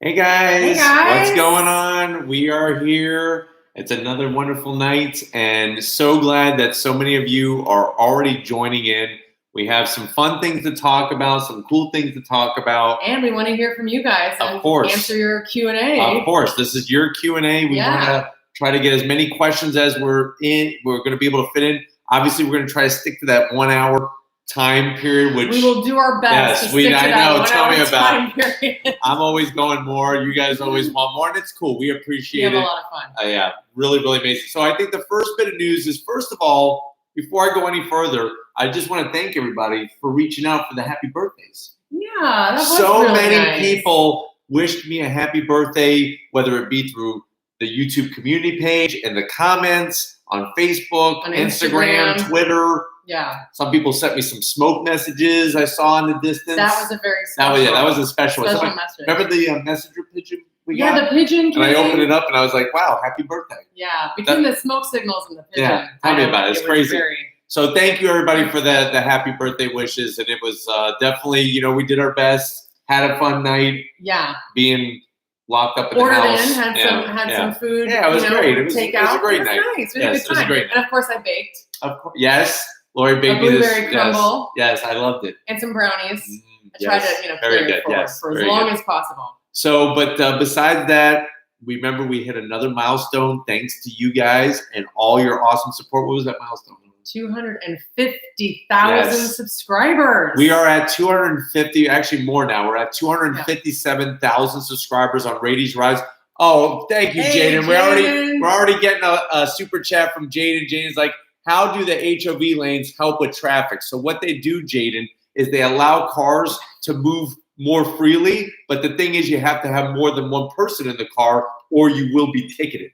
Hey guys, Hey guys, what's going on? We are here. It's another wonderful night, and so glad that so many of you are already joining in. We have some fun things to talk about, some cool things to talk about. And we want to hear from you guys. Of course. Answer your Q&A. Of course, this is your Q&A. We want to try to get as many questions as we're going to be able to fit in. Obviously, we're going to try to stick to that 1 hour time period, which we will do our best to stick to that 1 hour time period. I'm always going more. You guys always want more, and it's cool. We appreciate it. We have a lot of fun. Yeah, really, really amazing. So I think the first bit of news is, first of all, before I go any further, I just want to thank everybody for reaching out for the happy birthdays. Yeah, that was so really many nice. people wished me a happy birthday, whether it be through the YouTube community page, in the comments, on Facebook, on Instagram, Twitter. Yeah. Some people sent me some smoke messages I saw in the distance. That was a very special. That was a special message. Remember the messenger pigeon we got? Yeah, the pigeon came. And I opened it up and I was like, wow, happy birthday. Yeah, between the smoke signals and the pigeon. Yeah, tell me about it. It's crazy. So thank you, everybody, for the happy birthday wishes. And it was definitely, we did our best, had a fun night. Yeah. Being locked up in Ordered the house. in, had some food. Yeah, it was great. It was a great night. Nice. We had a good time. And of course, I baked. Of course, yes. Lori baked me this. A blueberry crumble. Yes, I loved it. And some brownies. I tried to, very good. For as long as possible. So, but besides that, remember we hit another milestone thanks to you guys and all your awesome support. What was that milestone? 250,000 subscribers. We are at 250, actually more now. We're at 257,000 subscribers on Raity's Rise. Oh, thank you, Jaden. We're already getting a super chat from Jaden. Jaden's like, how do the HOV lanes help with traffic? So what they do, Jaden, is they allow cars to move more freely. But the thing is, you have to have more than one person in the car or you will be ticketed.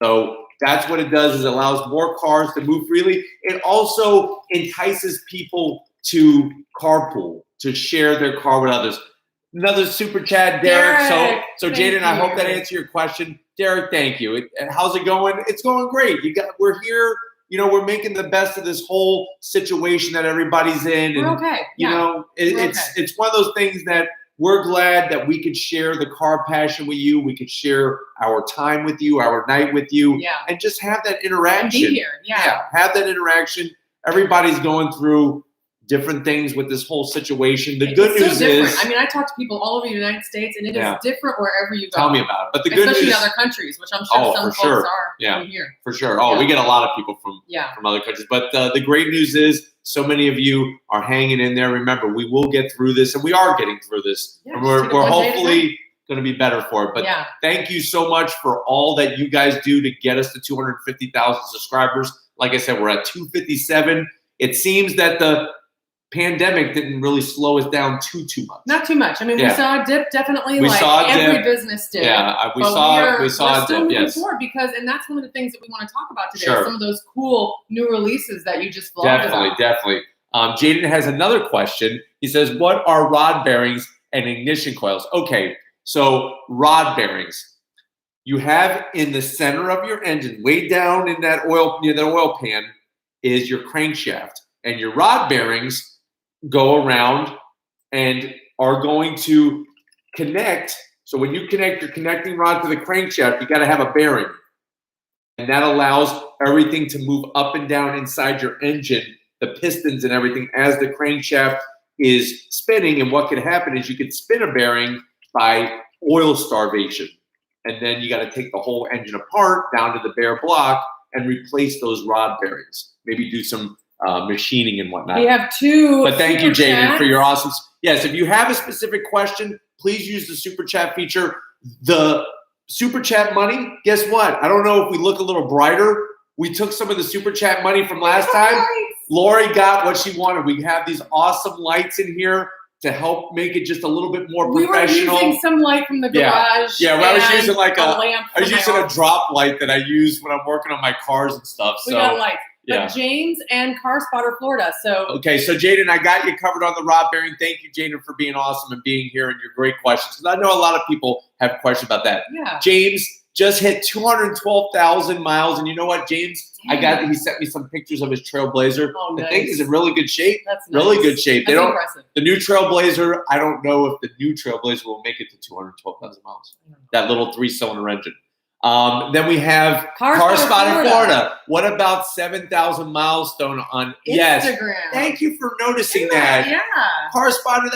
So that's what it does, is it allows more cars to move freely. It also entices people to carpool, to share their car with others. Another super chat, Derek. So Jaden, I hope that answered your question. Derek, thank you. How's it going? It's going great. We're here. We're making the best of this whole situation that everybody's in. And, we're okay. It's one of those things that we're glad that we could share the car passion with you. We could share our time with you, our night with you, and just have that interaction. And be here. Have that interaction. Everybody's going through different things with this whole situation. The good news is, I mean, I talk to people all over the United States, and it is different wherever you go. Tell me about it. But the good news, especially in other countries, which I'm sure some folks are here. For sure. Oh, we get a lot of people from other countries. But the great news is, so many of you are hanging in there. Remember, we will get through this, and we are getting through this. Yeah, and we're hopefully going to be better for it. But thank you so much for all that you guys do to get us to 250,000 subscribers. Like I said, we're at 257. It seems that the pandemic didn't really slow us down too much. Not too much. I mean, we saw a dip, definitely. Every business did. Yeah, we saw a dip. Moving forward and that's one of the things that we want to talk about today. Some of those cool new releases that you just vlogged about. Definitely. Jaden has another question. He says, "What are rod bearings and ignition coils?" Okay, so rod bearings. You have in the center of your engine, way down in that near the oil pan, is your crankshaft, and your rod bearings go around and are going to connect. So when you connect your connecting rod to the crankshaft, you got to have a bearing. And that allows everything to move up and down inside your engine, the pistons and everything, as the crankshaft is spinning. And what could happen is you could spin a bearing by oil starvation. And then you got to take the whole engine apart down to the bare block and replace those rod bearings. Maybe do some machining and whatnot. We have two. But thank you, Jaden, for your awesome. Yes, if you have a specific question, please use the super chat feature. The super chat money, guess what? I don't know if we look a little brighter. We took some of the super chat money from last time. Lori got what she wanted. We have these awesome lights in here to help make it just a little bit more professional. We were using some light from the garage. Yeah, I was using lamp. A drop light that I use when I'm working on my cars and stuff. We got lights. But James and Car Spotter Florida. So Jaden, I got you covered on the rod bearing. Thank you, Jaden, for being awesome and being here and your great questions. Because I know a lot of people have questions about that. Yeah. James just hit 212,000 miles, and you know what, James? He sent me some pictures of his Trailblazer. Oh, the nice. thing is in really good shape. That's really nice. good shape. That's impressive. The new Trailblazer, I don't know if the new Trailblazer will make it to 212,000 miles. That little 3-cylinder engine. Then we have Car Spotter Florida. What about 7,000 milestone on Instagram? Yes. Thank you for noticing that. Yeah. Car Spotter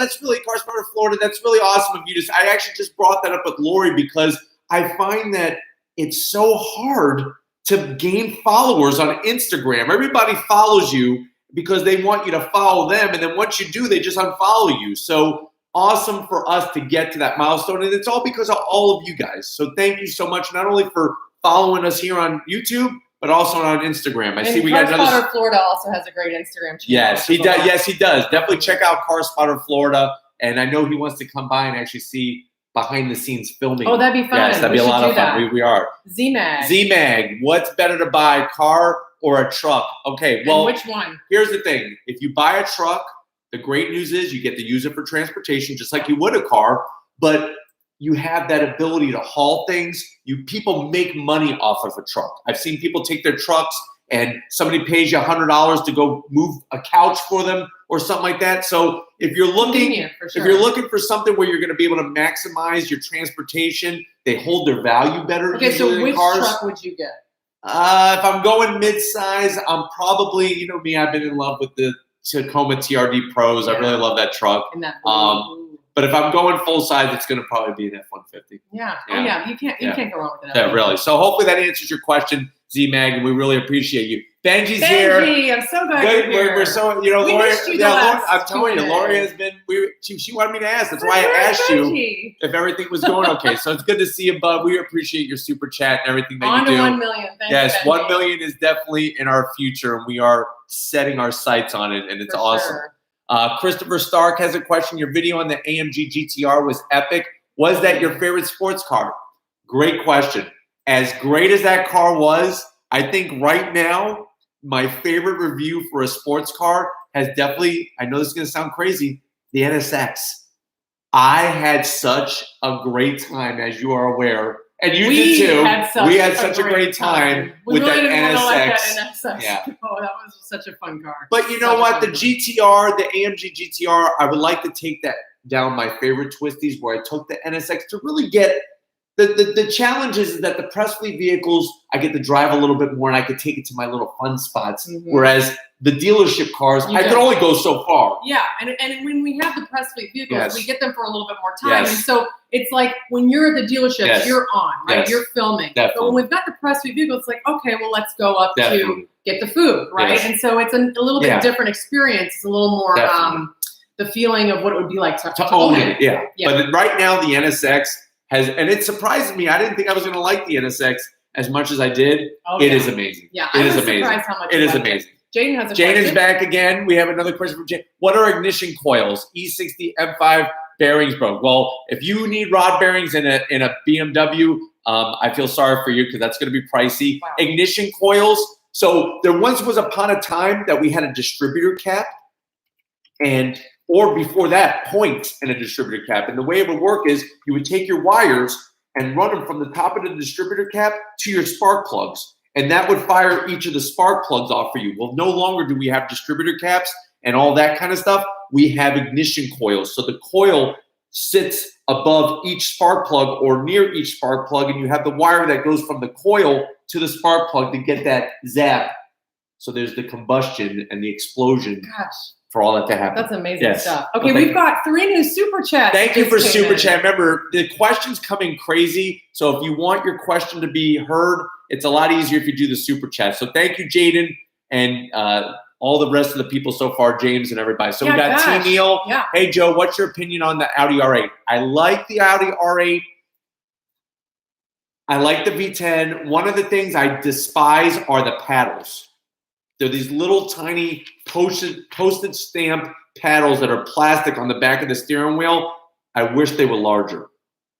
Florida. That's really awesome of you. I actually just brought that up with Lori because I find that it's so hard to gain followers on Instagram. Everybody follows you because they want you to follow them, and then once you do, they just unfollow you. So awesome for us to get to that milestone, and it's all because of all of you guys. So thank you so much, not only for following us here on YouTube, but also on Instagram. I see we got another. Car Spotter Florida also has a great Instagram channel. Yes, he does. Yes, he does. Definitely check out Car Spotter Florida, and I know he wants to come by and actually see behind the scenes filming. Oh, that'd be fun. Yes, that'd be a lot of fun. We are. Z-Mag. What's better to buy, a car or a truck? Okay, well, and which one? Here's the thing. If you buy a truck, the great news is you get to use it for transportation just like you would a car, but you have that ability to haul things. People make money off of a truck. I've seen people take their trucks and somebody pays you $100 to go move a couch for them or something like that. So if you're looking for something where you're going to be able to maximize your transportation, they hold their value better. Okay, so which truck would you get? If I'm going mid-size, I'm probably, you know me, I've been in love with the Tacoma TRD Pros. Yeah. I really love that truck. And that but if I'm going full size, it's going to probably be an F-150. Yeah. Oh yeah, you can't go wrong with that. Yeah, really. So hopefully that answers your question, Z-Mag, and we really appreciate you. Benji's here. Benji, I'm so glad you're here. We're so, Lori. I'm telling you, Lori has been. She wanted me to ask. That's why I asked you if everything was going okay. So it's good to see you, bud. We appreciate your super chat and everything that you do. On to 1 million. Yes, 1 million is definitely in our future, and we are setting our sights on it, and it's awesome. Sure. Christopher Stark has a question. Your video on the AMG GTR was epic. Was that your favorite sports car? Great question. As great as that car was, I think right now, my favorite review for a sports car has definitely, I know this is going to sound crazy, the NSX. I had such a great time, as you are aware. And you did too. We had such a great time with that NSX. Yeah. Oh, that was such a fun car. But you know what? The GTR, the AMG GTR, I would like to take that down my favorite twisties where I took the NSX to really get the challenge is that the press fleet vehicles, I get to drive a little bit more and I could take it to my little fun spots. Mm-hmm. Whereas the dealership cars, I could only go so far. Yeah, and when we have the press fleet vehicles, we get them for a little bit more time. And so it's like when you're at the dealership, you're on, right? You're filming. Definitely. But when we've got the press fleet vehicle, it's like, okay, well, let's go up to get the food, right? Yes. And so it's a little bit different experience. It's a little more the feeling of what it would be like to own it. Yeah. But right now, the NSX has, and it surprised me. I didn't think I was going to like the NSX as much as I did. It is amazing. Yeah, it I is was amazing. Surprised how much it is amazing. Jaden has a Jaden's question. back again. We have another question from Jaden. What are ignition coils? E60 M5 bearings broke. Well, if you need rod bearings in a BMW, I feel sorry for you because that's going to be pricey. Wow. Ignition coils. So there once was upon a time that we had a distributor cap, or before that, point in a distributor cap. And the way it would work is you would take your wires and run them from the top of the distributor cap to your spark plugs. And that would fire each of the spark plugs off for you. Well, no longer do we have distributor caps and all that kind of stuff. We have ignition coils. So the coil sits above each spark plug or near each spark plug, and you have the wire that goes from the coil to the spark plug to get that zap. So there's the combustion and the explosion. Gosh. For all that to happen. That's amazing stuff. Okay, we've got 3 new super chats. Thank you for super chat. Remember, the questions coming crazy. So if you want your question to be heard, it's a lot easier if you do the super chat. So thank you, Jaden, and all the rest of the people so far, James and everybody. So we got T. Neal. Yeah. Hey, Joe, what's your opinion on the Audi R8? I like the Audi R8. I like the V10. One of the things I despise are the paddles. They're these little tiny postage stamp paddles that are plastic on the back of the steering wheel. I wish they were larger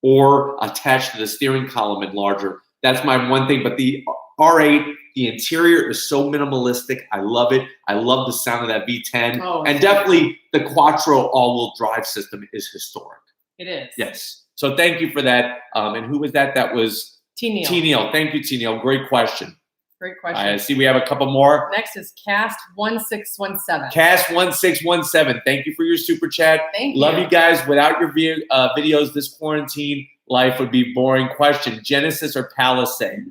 or attached to the steering column and larger. That's my one thing. But the R8, the interior is so minimalistic. I love it. I love the sound of that V10. Oh, and definitely the Quattro all-wheel drive system is historic. It is. Yes. So thank you for that. And who was that? That was T. Neal. T. Neal. Thank you, T. Neal. Great question. Great question. I see we have a couple more. Next is Cast1617. Cast1617. Thank you for your super chat. Thank you. Love you guys. Without your videos, this quarantine life would be boring. Question: Genesis or Palisade?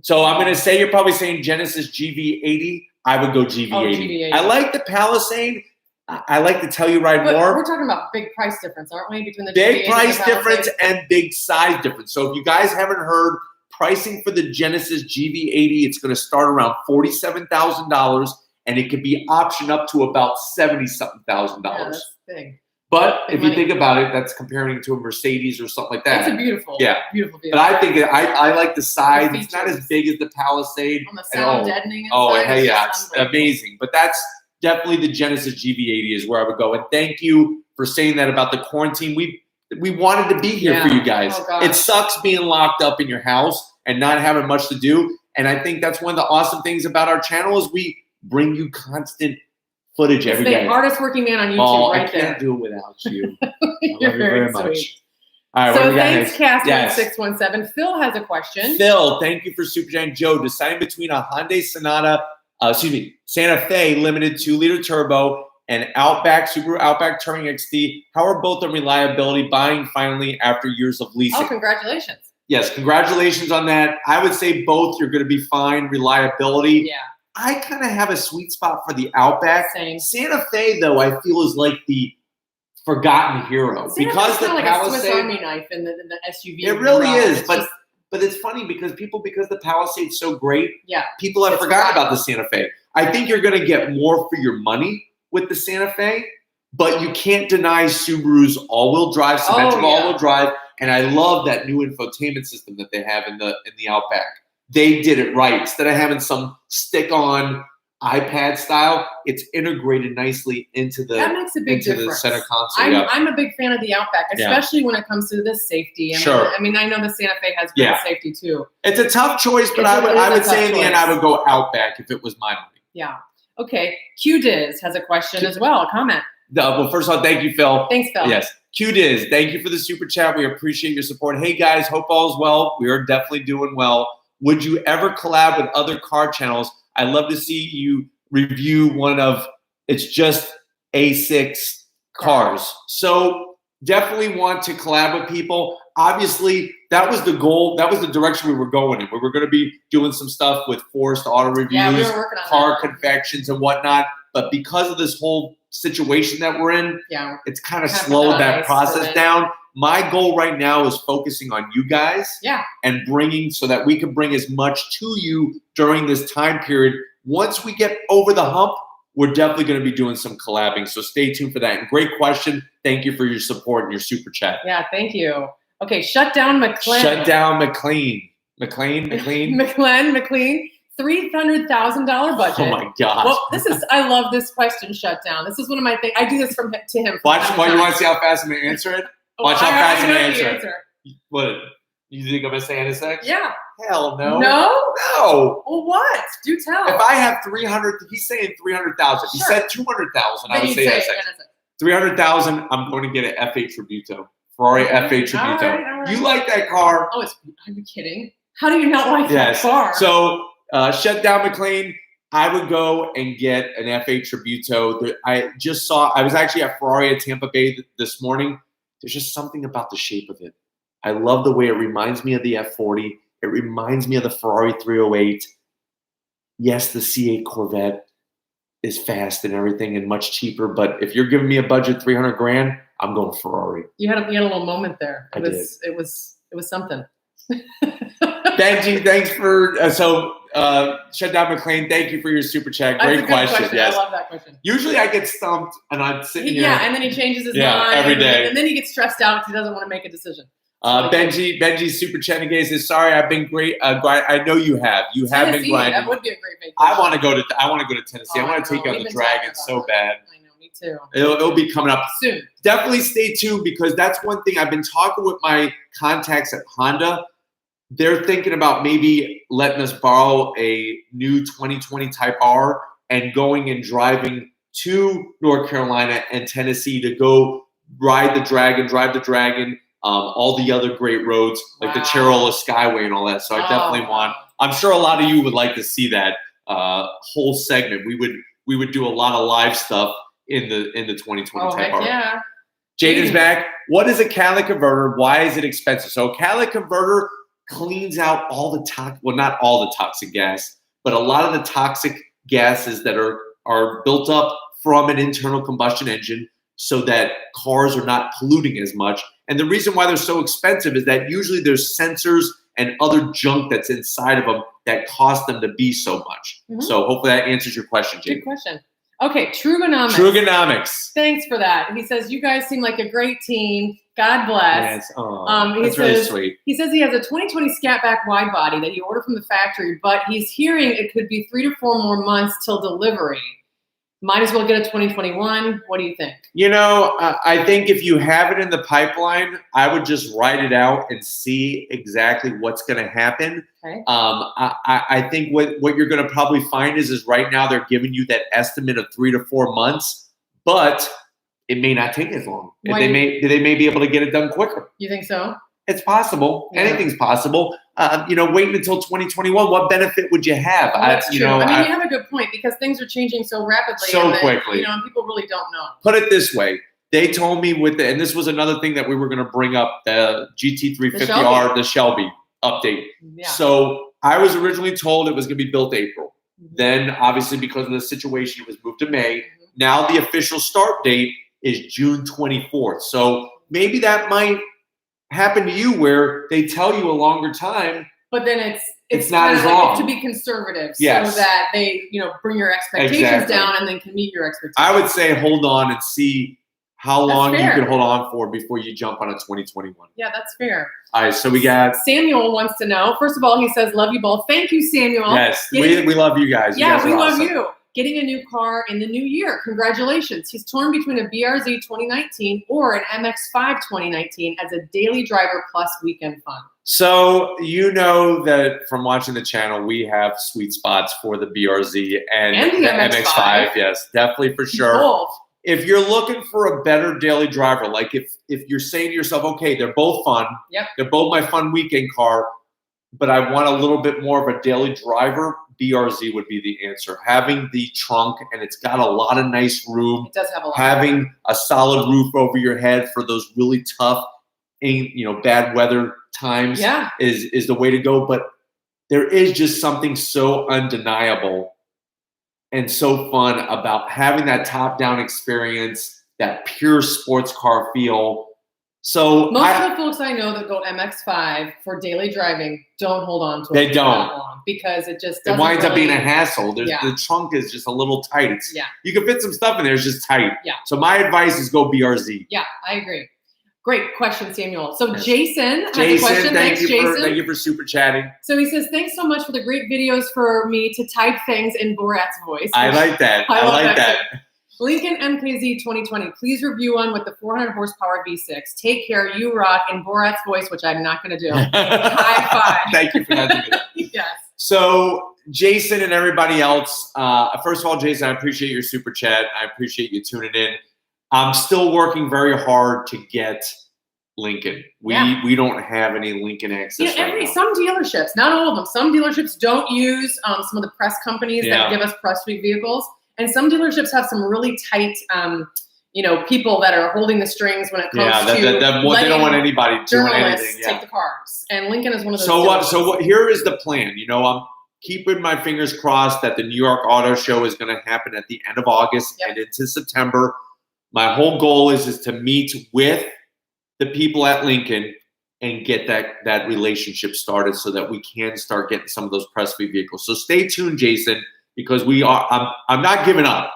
So I'm going to say you're probably saying Genesis GV80. I would go GV80. Oh, GV80. I like the Palisade. I like to tell you more. We're talking about big price difference, aren't we? Between the big GV80 price and the difference and big size difference. So if you guys haven't heard, pricing for the Genesis GV80, it's going to start around $47,000, and it could be optioned up to about $70-something thousand. Yeah, that's big. But big if money. you think about it, that's comparing it to a Mercedes or something like that. It's a beautiful vehicle. But I think I like the size. It's not as big as the Palisade. On the sound deadening inside. Oh, hey, yeah, it's amazing. But that's definitely the Genesis GV80 is where I would go. And thank you for saying that about the quarantine. We wanted to be here for you guys. Oh, it sucks being locked up in your house and not having much to do. And I think that's one of the awesome things about our channel is we bring you constant footage every day. The hardest working man on YouTube right there. I can't do it without you. I You're love you very much. Sweet. All right, so thanks, Cast1617. Phil has a question. Phil, thank you for Super Chat. Joe, deciding between a Hyundai Santa Fe limited 2-liter turbo and Subaru Outback Touring XT. How are both on reliability? Buying finally after years of leasing. Oh, congratulations. Yes, congratulations on that. I would say both. You're going to be fine. Reliability. Yeah. I kind of have a sweet spot for the Outback. Same. Santa Fe, though, I feel is like the forgotten hero because the like Palisade, a Swiss Army knife in the SUV. It really is, but it's funny because the Palisade's so great. Yeah. People have forgotten about the Santa Fe. I think you're going to get more for your money with the Santa Fe, but you can't deny Subaru's all-wheel drive, symmetrical all-wheel drive, and I love that new infotainment system that they have in the Outback. They did it right. Instead of having some stick-on iPad style, it's integrated nicely into the the center console. I'm a big fan of the Outback, especially when it comes to the safety. I mean, I know the Santa Fe has great safety too. It's a tough choice, but I would say in the end I would go Outback if it was my money. Yeah. Okay. QDiz has a question as well, a comment. Well, first of all, thank you, Phil. Thanks, Phil. Yes. QDiz, thank you for the super chat. We appreciate your support. Hey, guys, hope all is well. We are definitely doing well. Would you ever collab with other car channels? I'd love to see you review one of It's Just A6 cars. So definitely want to collab with people. Obviously, that was the goal. That was the direction we were going in. We were going to be doing some stuff with Forced Auto Reviews, we were working on car confections and whatnot. But because of this whole situation that we're in, it's kind of slowed that process down. My goal right now is focusing on you guys and bringing so that we can bring as much to you during this time period. Once we get over the hump, we're definitely going to be doing some collabing. So stay tuned for that. And great question. Thank you for your support and your super chat. Yeah, thank you. Okay, Shut Down McLean. Shut Down McLean. McLean. $300,000 budget. Oh my gosh. Well, I love this question, Shut Down. This is one of my things. I do this to him. Watch, you want to see how fast I'm going to answer it? Watch how fast I'm going to answer it. What? You think I'm going to say Nsx? Yeah. Hell no. No? No. Well, what? Do tell. If I have 300, he's saying 300,000. He said 200,000. I would say Nsx. 300,000. I'm going to get an F8 Tributo. Ferrari F8 Tributo. All right. You like that car? Oh, are you kidding? How do you not like that car? So, Shut Down McLean, I would go and get an F8 Tributo. I was actually at Ferrari at Tampa Bay this morning. There's just something about the shape of it. I love the way it reminds me of the F40. It reminds me of the Ferrari 308. Yes, the C8 Corvette is fast and everything and much cheaper, but if you're giving me a budget $300,000, I'm going Ferrari. You had a little moment there. It was something. Benji, thanks for Shut Down McLean. Thank you for your super chat. Great question. Yes. I love that question. Usually I get stumped and I'm sitting here. Yeah, and then he changes his mind every day. and then he gets stressed out because he doesn't want to make a decision. Benji's super chat again says, "Sorry, I've been great. I know you have. You have been grinding. That would be a great vacation. I want to go to Tennessee. I want to take you on the Dragon so bad. I know, me too. It'll be coming up soon. Definitely stay tuned because that's one thing I've been talking with my contacts at Honda. They're thinking about maybe letting us borrow a new 2020 Type R and going and driving to North Carolina and Tennessee to go ride the Dragon, drive the Dragon, all the other great roads like the Cherola Skyway and all that. So I definitely want I'm sure a lot of you would like to see that whole segment. We would do a lot of live stuff in the 2020 type car. Yeah. Jaden's back. What is a catalytic converter? Why is it expensive? So a catalytic converter cleans out all the not all the toxic gas, but a lot of the toxic gases that are built up from an internal combustion engine so that cars are not polluting as much. And the reason why they're so expensive is that usually there's sensors and other junk that's inside of them that cost them to be so much. So hopefully that answers your question, Jaden. Good question. Okay, Trugonomics. Trugonomics. Thanks for that. He says, you guys seem like a great team. God bless. Yes. That's really sweet. He says he has a 2020 Scatback wide body that he ordered from the factory, but he's hearing it could be 3 to 4 more months till delivery. Might as well get a 2021. What do you think? You know, I think if you have it in the pipeline, I would just write it out and see exactly what's going to happen. Okay. I think what you're going to probably find is right now they're giving you that estimate of 3 to 4 months, but it may not take as long. They may be able to get it done quicker. You think so? It's possible. Yeah. Anything's possible. Waiting until 2021, what benefit would you have? Well, that's true. You have a good point because things are changing so rapidly. So quickly. And people really don't know. Put it this way. They told me and this was another thing that we were going to bring up, the GT350R, the Shelby update. Yeah. So I was originally told it was going to be built April. Then, obviously, because of the situation, it was moved to May. Now the official start date is June 24th. So maybe that might happen to you where they tell you a longer time, but then it's not as long. To be conservative, yes. So that they bring your expectations down and then can meet your expectations. I would say hold on and see how long you can hold on for before you jump on a 2021. Yeah, that's fair. All right, so we got Samuel wants to know. First of all, he says, "Love you both." Thank you, Samuel. Yes, we love you guys. Yeah, we love you. Getting a new car in the new year. Congratulations. He's torn between a BRZ 2019 or an MX-5 2019 as a daily driver plus weekend fun. So you know that from watching the channel, we have sweet spots for the BRZ and the MX-5. Yes, definitely for sure. Both. If you're looking for a better daily driver, like if you're saying to yourself, okay, they're both fun. Yep. They're both my fun weekend car, but I want a little bit more of a daily driver, BRZ would be the answer. Having the trunk, and it's got a lot of nice room. It does have a lot. Having a solid roof over your head for those really tough, bad weather times is the way to go. But there is just something so undeniable and so fun about having that top-down experience, that pure sports car feel. So most of the folks I know that go MX-5 for daily driving don't hold on to it. They don't. That long because it just doesn't. It winds up being a hassle. The trunk is just a little tight. You can fit some stuff in there. It's just tight. Yeah. So my advice is go BRZ. Yeah, I agree. Great question, Samuel. So Jason has a question. Thank you for super chatting. So he says, thanks so much for the great videos for me to type things in Borat's voice. I like that. I like that. Lincoln MKZ 2020, please review one with the 400 horsepower V6. Take care, you rock, in Borat's voice, which I'm not going to do. High five. Thank you for that. Yes. So Jason and everybody else, first of all, Jason, I appreciate your super chat. I appreciate you tuning in. I'm still working very hard to get Lincoln. We don't have any Lincoln access right now. Some dealerships, not all of them, some dealerships don't use some of the press companies that give us press week vehicles. And some dealerships have some really tight, people that are holding the strings when it comes to they don't want anybody doing anything. Take the cars. And Lincoln is one of those. So what? Here is the plan. I'm keeping my fingers crossed that the New York Auto Show is going to happen at the end of August and into September. My whole goal is to meet with the people at Lincoln and get that relationship started so that we can start getting some of those press week vehicles. So stay tuned, Jason. Because I'm not giving up.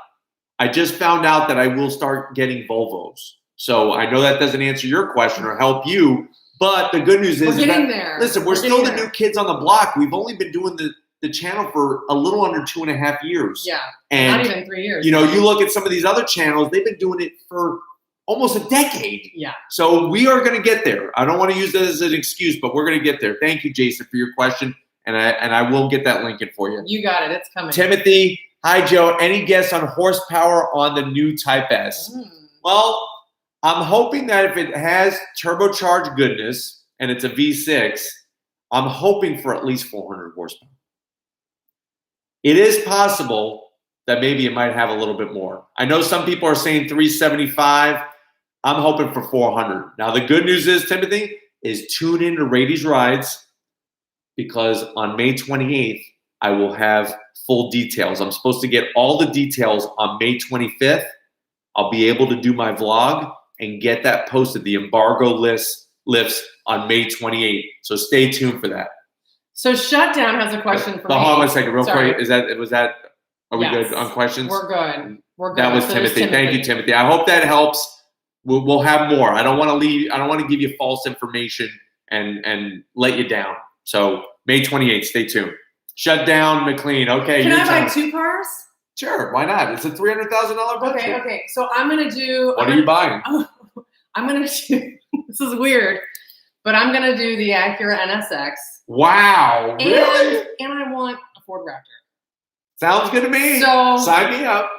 I just found out that I will start getting Volvos. So I know that doesn't answer your question or help you, but the good news is we're getting there. Listen, we're still the new kids on the block. We've only been doing the channel for a little under 2.5 years. Yeah, and not even 3 years. You look at some of these other channels, they've been doing it for almost a decade. Yeah. So we are going to get there. I don't want to use that as an excuse, but we're going to get there. Thank you, Jason, for your question. And I will get that Lincoln for you. You got it. It's coming. Timothy, hi, Joe. Any guess on horsepower on the new Type S? Well, I'm hoping that if it has turbocharged goodness and it's a V6, I'm hoping for at least 400 horsepower. It is possible that maybe it might have a little bit more. I know some people are saying 375. I'm hoping for 400. Now, the good news is, Timothy, is tune in to Raiti's Rides, because on May 28th, I will have full details. I'm supposed to get all the details on May 25th. I'll be able to do my vlog and get that posted. The embargo lifts on May 28th. So stay tuned for that. So Shutdown has a question for me. Hold on a second, real quick. Are we good on questions? We're good. We're good. That was Timothy. Thank you, Timothy. I hope that helps. We'll have more. I don't want to give you false information and let you down. So May 28th, stay tuned. Shutdown, McLean. Okay. Can I buy 2 cars? Sure. Why not? It's a $300,000 budget. Okay. So I'm gonna do. What are you buying? I'm gonna do. This is weird, but I'm gonna do the Acura Nsx. Wow. Really? And I want a Ford Raptor. Sounds good to me. So sign me up.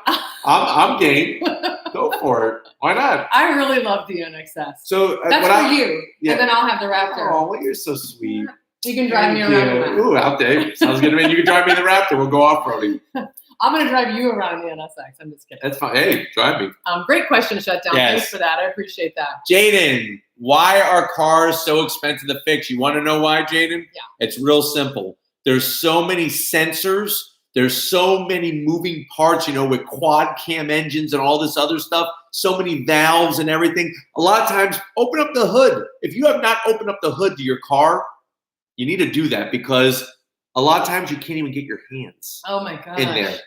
I'm game. Go for it. Why not? I really love the NXS. So that's for you. Yeah. And then I'll have the Raptor. Oh, well, you're so sweet. You can drive me around. Ooh, out there. Sounds good to me. You can drive me in the Raptor. We'll go off-roading. I'm going to drive you around in the NSX. I'm just kidding. That's fine. Hey, drive me. Great question, Shutdown. Yes. Thanks for that. I appreciate that. Jaden, why are cars so expensive to fix? You want to know why, Jaden? Yeah. It's real simple. There's so many sensors. There's so many moving parts, with quad cam engines and all this other stuff. So many valves and everything. A lot of times, open up the hood. If you have not opened up the hood to your car, you need to do that, because a lot of times you can't even get your hands in there.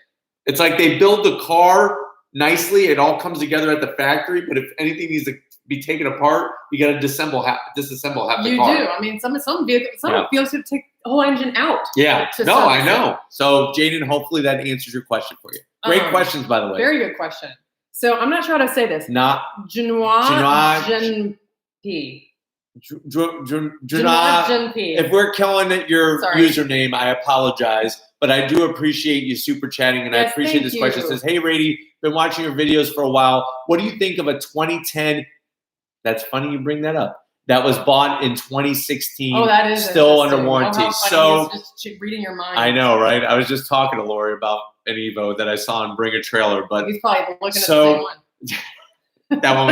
It's like they build the car nicely. It all comes together at the factory. But if anything needs to be taken apart, you got to disassemble half the car. You do. I mean, some vehicles, vehicles have to take the whole engine out. Yeah. No, I know. So, Jaden, hopefully that answers your question for you. Great questions, by the way. Very good question. So, I'm not sure how to say this. Genoa Genpi. If we're killing it, your username, I apologize. But I do appreciate you super chatting, and I appreciate this question. It says, hey, Raiti, been watching your videos for a while. What do you think of a 2010? That's funny you bring that up. That was bought in 2016. Oh, that is still under warranty. So just reading your mind. I know, right? I was just talking to Lori about an Evo that I saw him bring a trailer, but he's probably looking at the same one. That one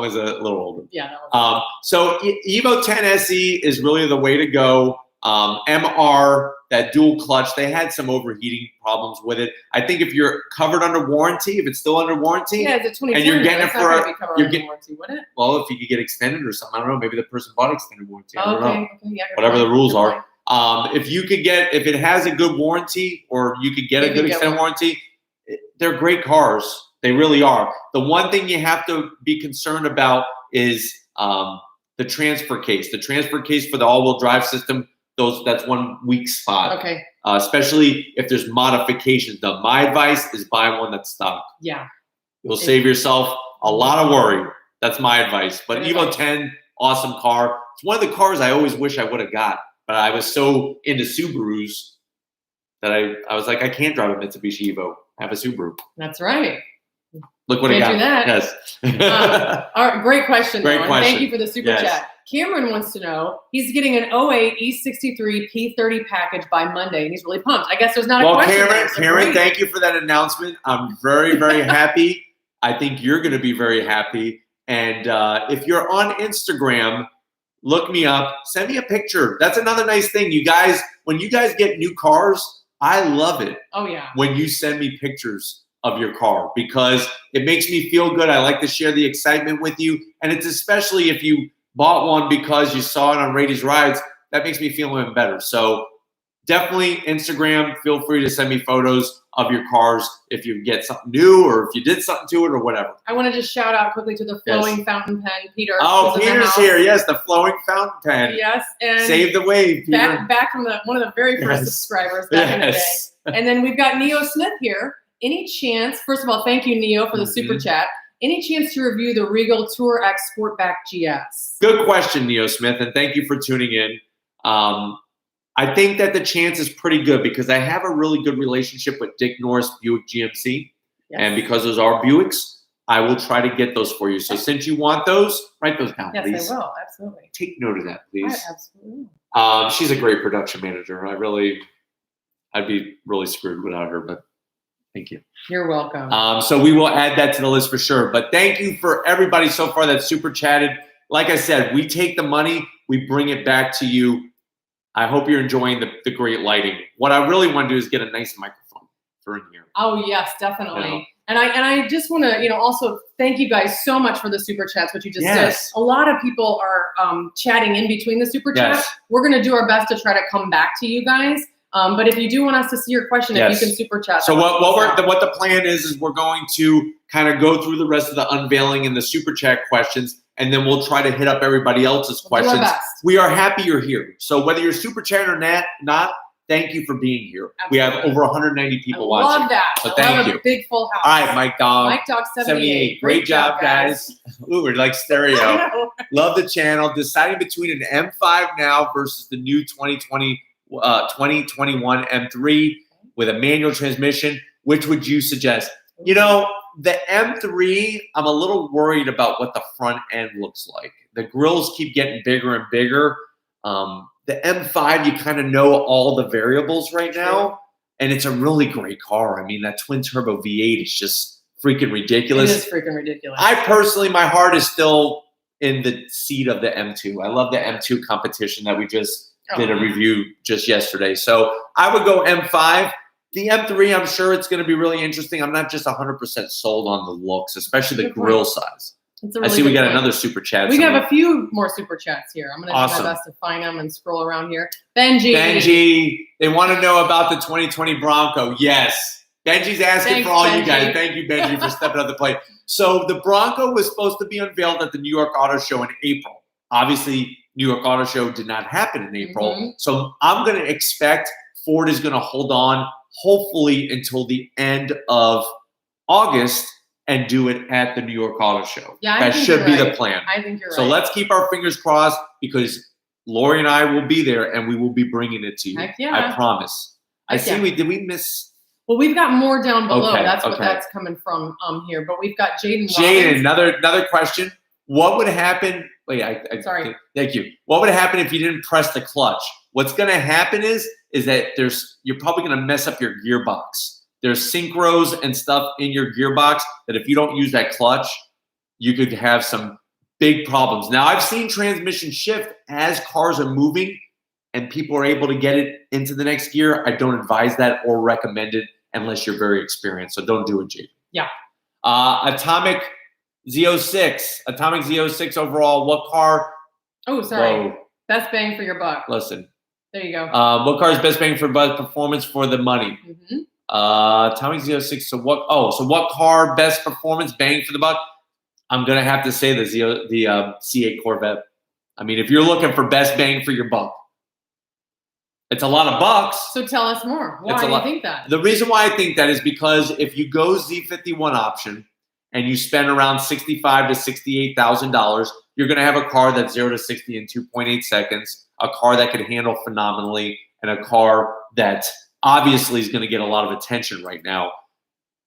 was a little older. Yeah, that was so Evo 10 SE is really the way to go. MR, that dual clutch, they had some overheating problems with it. I think if you're covered under warranty, if it's still under warranty, it's a 2010, and you're getting it for warranty, wouldn't it? Well, if you could get extended or something, I don't know. Maybe the person bought extended warranty. I don't know. Okay, yeah, whatever the rules are. If it has a good warranty, or you could get a good extended warranty, they're great cars. They really are. The one thing you have to be concerned about is the transfer case. The transfer case for the all-wheel drive system, that's one weak spot. Okay. Especially if there's modifications done. My advice is buy one that's stock. Yeah. You'll save yourself a lot of worry. That's my advice. But Evo 10, awesome car. It's one of the cars I always wish I would have got. But I was so into Subarus that I was like, I can't drive a Mitsubishi Evo. I have a Subaru. That's right. Look what I got. Can't do that. Yes. All right, great question. Great question. Thank you for the super chat. Cameron wants to know, he's getting an 08 E63 P30 package by Monday, and he's really pumped. I guess there's not a question. Cameron, thank you for that announcement. I'm very, very happy. I think you're going to be very happy. And if you're on Instagram, look me up. Send me a picture. That's another nice thing. You guys, when you guys get new cars, I love it. Oh, yeah. When you send me pictures of your car, because it makes me feel good. I like to share the excitement with you. And it's especially if you bought one because you saw it on Raiti's Rides, that makes me feel even better. So definitely Instagram, feel free to send me photos of your cars if you get something new or if you did something to it or whatever. I want to just shout out quickly to the flowing fountain pen, Peter. Oh, Peter's here. Yes, the flowing fountain pen. Yes. And save the wave, Peter. Back from one of the very first subscribers back in the day. And then we've got Neo Smith here. Any chance, first of all, thank you, Neo, for the super chat. Any chance to review the Regal Tour X Sportback GS? Good question, Neo Smith, and thank you for tuning in. I think that the chance is pretty good because I have a really good relationship with Dick Norris Buick GMC. Yes. And because those are Buicks, I will try to get those for you. So since you want those, write those down, please. Yes, I will. Absolutely. Take note of that, please. Absolutely. She's a great production manager. I'd be really screwed without her, but thank you. You're welcome. So we will add that to the list for sure. But thank you for everybody so far that super chatted. Like I said, we take the money, we bring it back to you. I hope you're enjoying the great lighting. What I really want to do is get a nice microphone for in here. Oh yes, definitely. And I just want to, also thank you guys so much for the super chats, what you just did. A lot of people are chatting in between the super chats. We're going to do our best to try to come back to you guys. But if you do want us to see your question, if you can super chat. So what the plan is we're going to kind of go through the rest of the unveiling and the super chat questions, and then we'll try to hit up everybody else's questions. We are happy you're here. So whether you're super chatting or not, thank you for being here. Absolutely. We have over 190 people watching. I love that. So thank you. A big full house. All right, Mike Dog. Mike Dog 78. Great job, guys. Ooh, we're like stereo. Love the channel. Deciding between an M5 now versus the new 2021 M3 with a manual transmission. Which would you suggest? The M3, I'm a little worried about what the front end looks like. The grills keep getting bigger and bigger. The M5, you kind of know all the variables right now, and it's a really great car. I mean, that twin turbo V8 is just freaking ridiculous. It is freaking ridiculous. I personally, my heart is still in the seat of the M2. I love the M2 competition that we just did a review just yesterday. So I would go M5. The M3, I'm sure it's going to be really interesting. I'm not just 100% sold on the looks, especially the grill size. Really I see we got another super chat. We have a few more super chats here. I'm going to do my best to find them and scroll around here. Benji, they want to know about the 2020 Bronco. Yes. Benji's asking for all you guys. Thank you, Benji, for stepping up the plate. So the Bronco was supposed to be unveiled at the New York Auto Show in April. Obviously, New York Auto Show did not happen in April. So I'm going to expect Ford is going to hold on, hopefully, until the end of August and do it at the New York Auto Show. That should be the plan. I think you're right. So let's keep our fingers crossed because Lori and I will be there and we will be bringing it to you. Heck yeah. I promise. Did we miss? Well, we've got more down below. That's what that's coming from here. But we've got Jaden. Another question. What would happen? Sorry. Thank you. What would happen if you didn't press the clutch? What's going to happen is that you're probably going to mess up your gearbox. There's synchros and stuff in your gearbox that if you don't use that clutch, you could have some big problems. Now, I've seen transmission shift as cars are moving and people are able to get it into the next gear. I don't advise that or recommend it unless you're very experienced. So don't do it, Jake. Yeah. Atomic Z06 overall. What car? Oh, sorry. Whoa. Best bang for your buck. Listen. There you go. What car is best bang for buck performance for the money? Atomic Z06. So what car best performance bang for the buck? I'm gonna have to say the C8 Corvette. I mean, if you're looking for best bang for your buck, it's a lot of bucks. So tell us more. Why do you think that? The reason why I think that is because if you go Z51 option and you spend around $65,000 to $68,000, you're gonna have a car that's 0 to 60 in 2.8 seconds, a car that could handle phenomenally, and a car that obviously is going to get a lot of attention right now.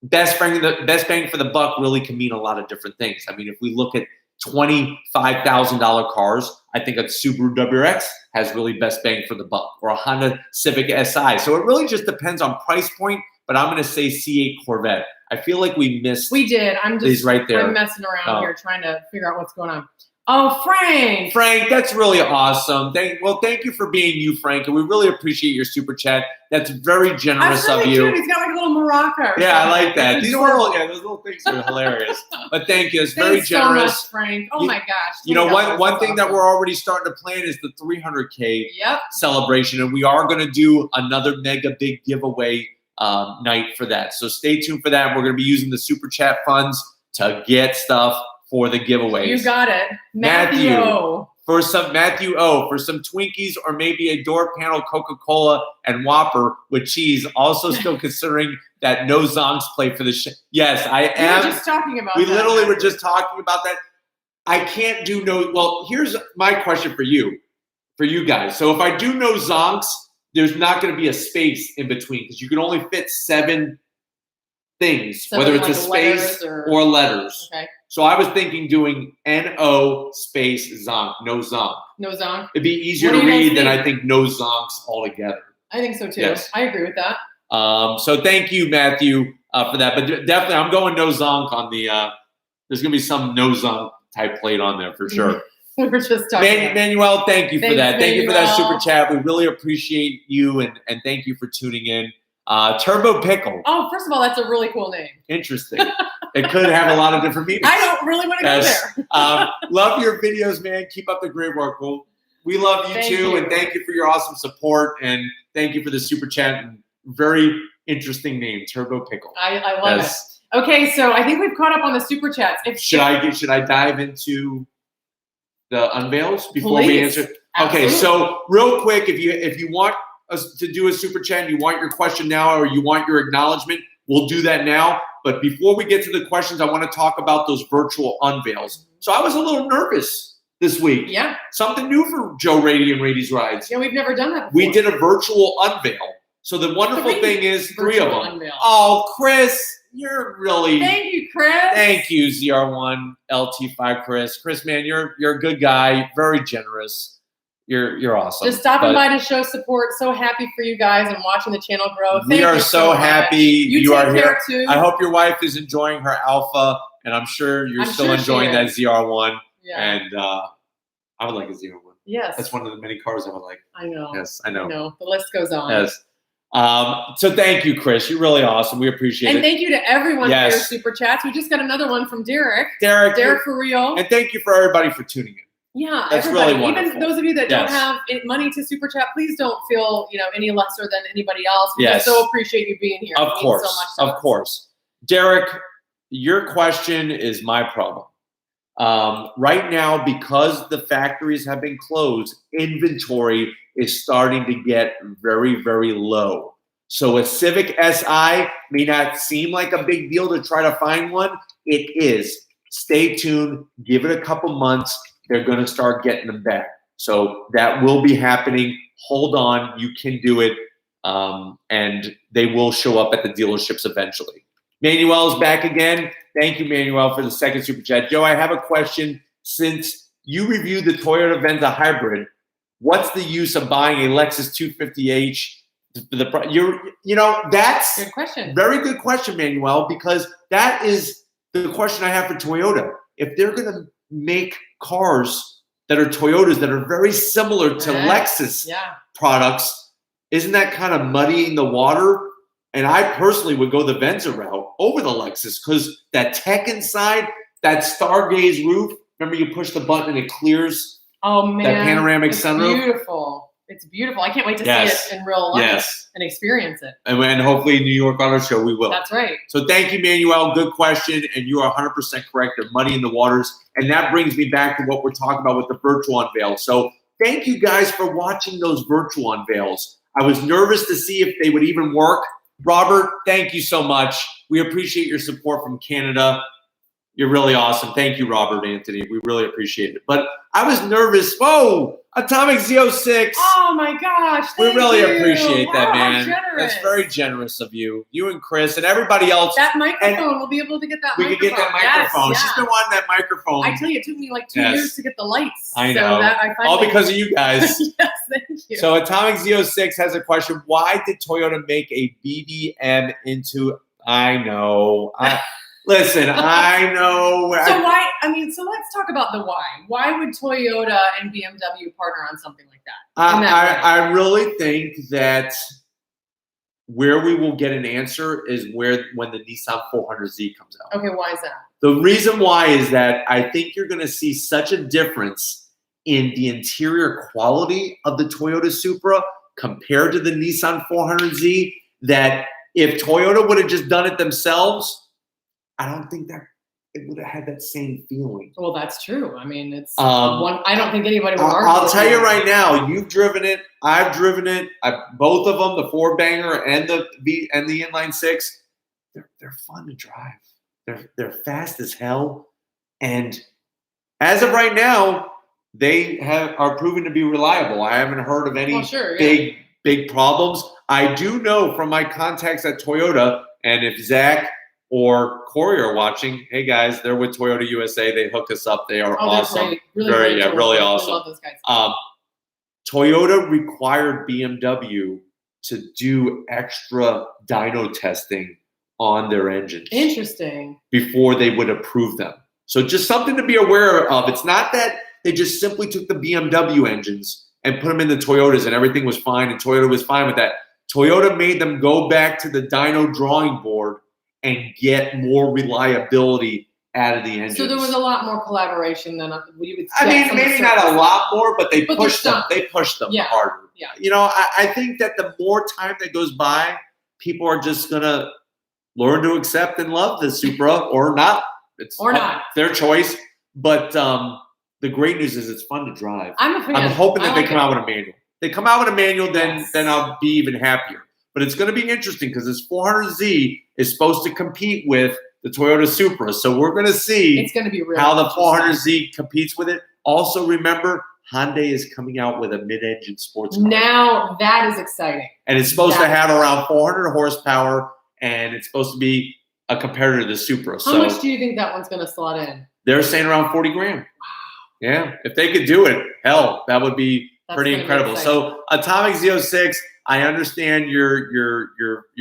Best bang for the buck really can mean a lot of different things. I mean, if we look at $25,000 cars, I think a Subaru WRX has really best bang for the buck, or a Honda Civic Si. So it really just depends on price point, but I'm going to say C8 Corvette. I feel like we missed. We did. I'm messing around here trying to figure out what's going on. Oh, Frank. Frank, that's really awesome. Thank you for being you, Frank, and we really appreciate your super chat. That's very generous of you. Cute. He's got like a little maraca. Yeah, I like that. These those little things are hilarious. But thank you. It's very generous. So much, Frank. Oh my gosh. One thing that we're already starting to plan is the 300K celebration, and we are going to do another mega big giveaway night for that. So stay tuned for that. We're going to be using the super chat funds to get stuff for the giveaways. You got it. Matthew O. For some Twinkies or maybe a door panel Coca-Cola and Whopper with cheese. Also still considering that no zonks play for the Yes, I am. We were just talking about We literally were just talking about that. I can't do no. Well, here's my question for you guys. So if I do no zonks, there's not going to be a space in between because you can only fit 7 things, whether it's a space or letters. Okay. So I was thinking doing N-O space zonk, no zonk. No zonk? It'd be easier to read than I think no zonks altogether. I think so too. Yes. I agree with that. So thank you, Matthew, for that. But definitely, I'm going no zonk on the. There's going to be some no zonk type plate on there for sure. We were just talking. Manuel, thank you for that. Manuel. Thank you for that super chat. We really appreciate you, and thank you for tuning in. Turbo Pickle. Oh, first of all, that's a really cool name. Interesting. It could have a lot of different meanings. I don't really want to go there. Love your videos, man. Keep up the great work. Well, we love you too, and thank you for your awesome support, and thank you for the super chat. And very interesting name, Turbo Pickle. I love it. Okay, so I think we've caught up on the super chats. Should I dive into the unveils before we answer? Absolutely. Okay, so real quick, if you want us to do a super chat, you want your question now, or you want your acknowledgement, we'll do that now. But before we get to the questions, I want to talk about those virtual unveils. So I was a little nervous this week. Yeah. Something new for Joe Raiti and Raity's Rides. Yeah, we've never done that before. We did a virtual unveil. So the wonderful thing is 3 of them. Unveil. Oh, Chris, you're really. Thank you, Chris. Thank you, ZR1 LT5 Chris. Chris, man, you're a good guy, very generous. You're awesome. Just stopping by to show support. So happy for you guys and watching the channel grow. We are so happy you are here. Too. I hope your wife is enjoying her alpha, and I'm sure you're still enjoying that ZR1. Yeah. And I would like a ZR1. Yes. That's one of the many cars I would like. I know. Yes, I know. The list goes on. Yes. So thank you, Chris. You're really awesome. We appreciate it. And thank you to everyone for your super chats. We just got another one from Derek. Derek for real. And thank you for everybody for tuning in. Yeah, that's everybody. Really wonderful. Even those of you that don't have money to super chat, please don't feel any lesser than anybody else. We just so appreciate you being here. Of course, so much to us. Course. Derek, your question is my problem. Right now, because the factories have been closed, inventory is starting to get very, very low. So a Civic Si may not seem like a big deal to try to find one. It is. Stay tuned. Give it a couple months. They're going to start getting them back. So that will be happening. Hold on. You can do it. And they will show up at the dealerships eventually. Manuel's back again. Thank you, Manuel, for the second super chat. Joe, I have a question. Since you reviewed the Toyota Venza Hybrid, what's the use of buying a Lexus 250h? That's good question. Very good question, Manuel, because that is the question I have for Toyota. If they're going to make cars that are Toyotas that are very similar to Lexus products, isn't that kind of muddying the water? And I personally would go the Venza route over the Lexus because that tech inside, that Stargaze roof, remember you push the button and it clears that panoramic sunroof? Beautiful. It's beautiful. I can't wait to see it in real life and experience it. And hopefully New York Auto Show we will. That's right. So thank you, Manuel. Good question. And you are 100% correct. They're muddy in the waters. And that brings me back to what we're talking about with the virtual unveil. So thank you guys for watching those virtual unveils. I was nervous to see if they would even work. Robert, thank you so much. We appreciate your support from Canada. You're really awesome. Thank you, Robert Anthony. We really appreciate it. But I was nervous. Whoa, Atomic Z06. Oh, my gosh. We really appreciate that, wow, man. Generous. That's very generous of you. You and Chris and everybody else. That microphone, we'll be able to get that microphone. We can get that microphone. Yes, She's been wanting that microphone. I tell you, it took me like 2 years to get the lights. I know. So all because of you guys. Yes, thank you. So Atomic Z06 has a question. Why did Toyota make a BBM into, I know. Listen, I know. So let's talk about the why. Why would Toyota and BMW partner on something like that? I really think that where we will get an answer is when the Nissan 400Z comes out. Okay, why is that? The reason why is that I think you're going to see such a difference in the interior quality of the Toyota Supra compared to the Nissan 400Z that if Toyota would have just done it themselves, I don't think that it would have had that same feeling. Well, that's true. I mean, it's I don't think anybody would argue. I'll tell you right now, you've driven it. I've driven it. Both of them, the four banger and the inline six, they're fun to drive. They're fast as hell, and as of right now, they are proven to be reliable. I haven't heard of any big problems. I do know from my contacts at Toyota, and if Zach or Corey are watching, hey guys, they're with Toyota USA. They hooked us up. They are awesome. Really awesome. I love those guys. Toyota required BMW to do extra dyno testing on their engines. Interesting. Before they would approve them. So just something to be aware of. It's not that they just simply took the BMW engines and put them in the Toyotas and everything was fine and Toyota was fine with that. Toyota made them go back to the dyno drawing board and get more reliability out of the engines. So there was a lot more collaboration than we would. I mean, maybe not a lot more, but they pushed them. They pushed them harder. Yeah. You know, I think that the more time that goes by, people are just gonna learn to accept and love the Supra or not. It's their choice. But the great news is it's fun to drive. I'm a fan. I'm hoping that they come out with a manual. They come out with a manual, then I'll be even happier. But it's going to be interesting because this 400Z is supposed to compete with the Toyota Supra. So we're going to see it's going to be really how the 400Z competes with it. Also, remember, Hyundai is coming out with a mid-engine sports car. Now that is exciting. And it's supposed to have around 400 horsepower, and it's supposed to be a competitor to the Supra. How much do you think that one's going to slot in? They're saying around 40 grand. Wow. Yeah. If they could do it, hell, that would be pretty incredible. So Atomic Z06, I understand your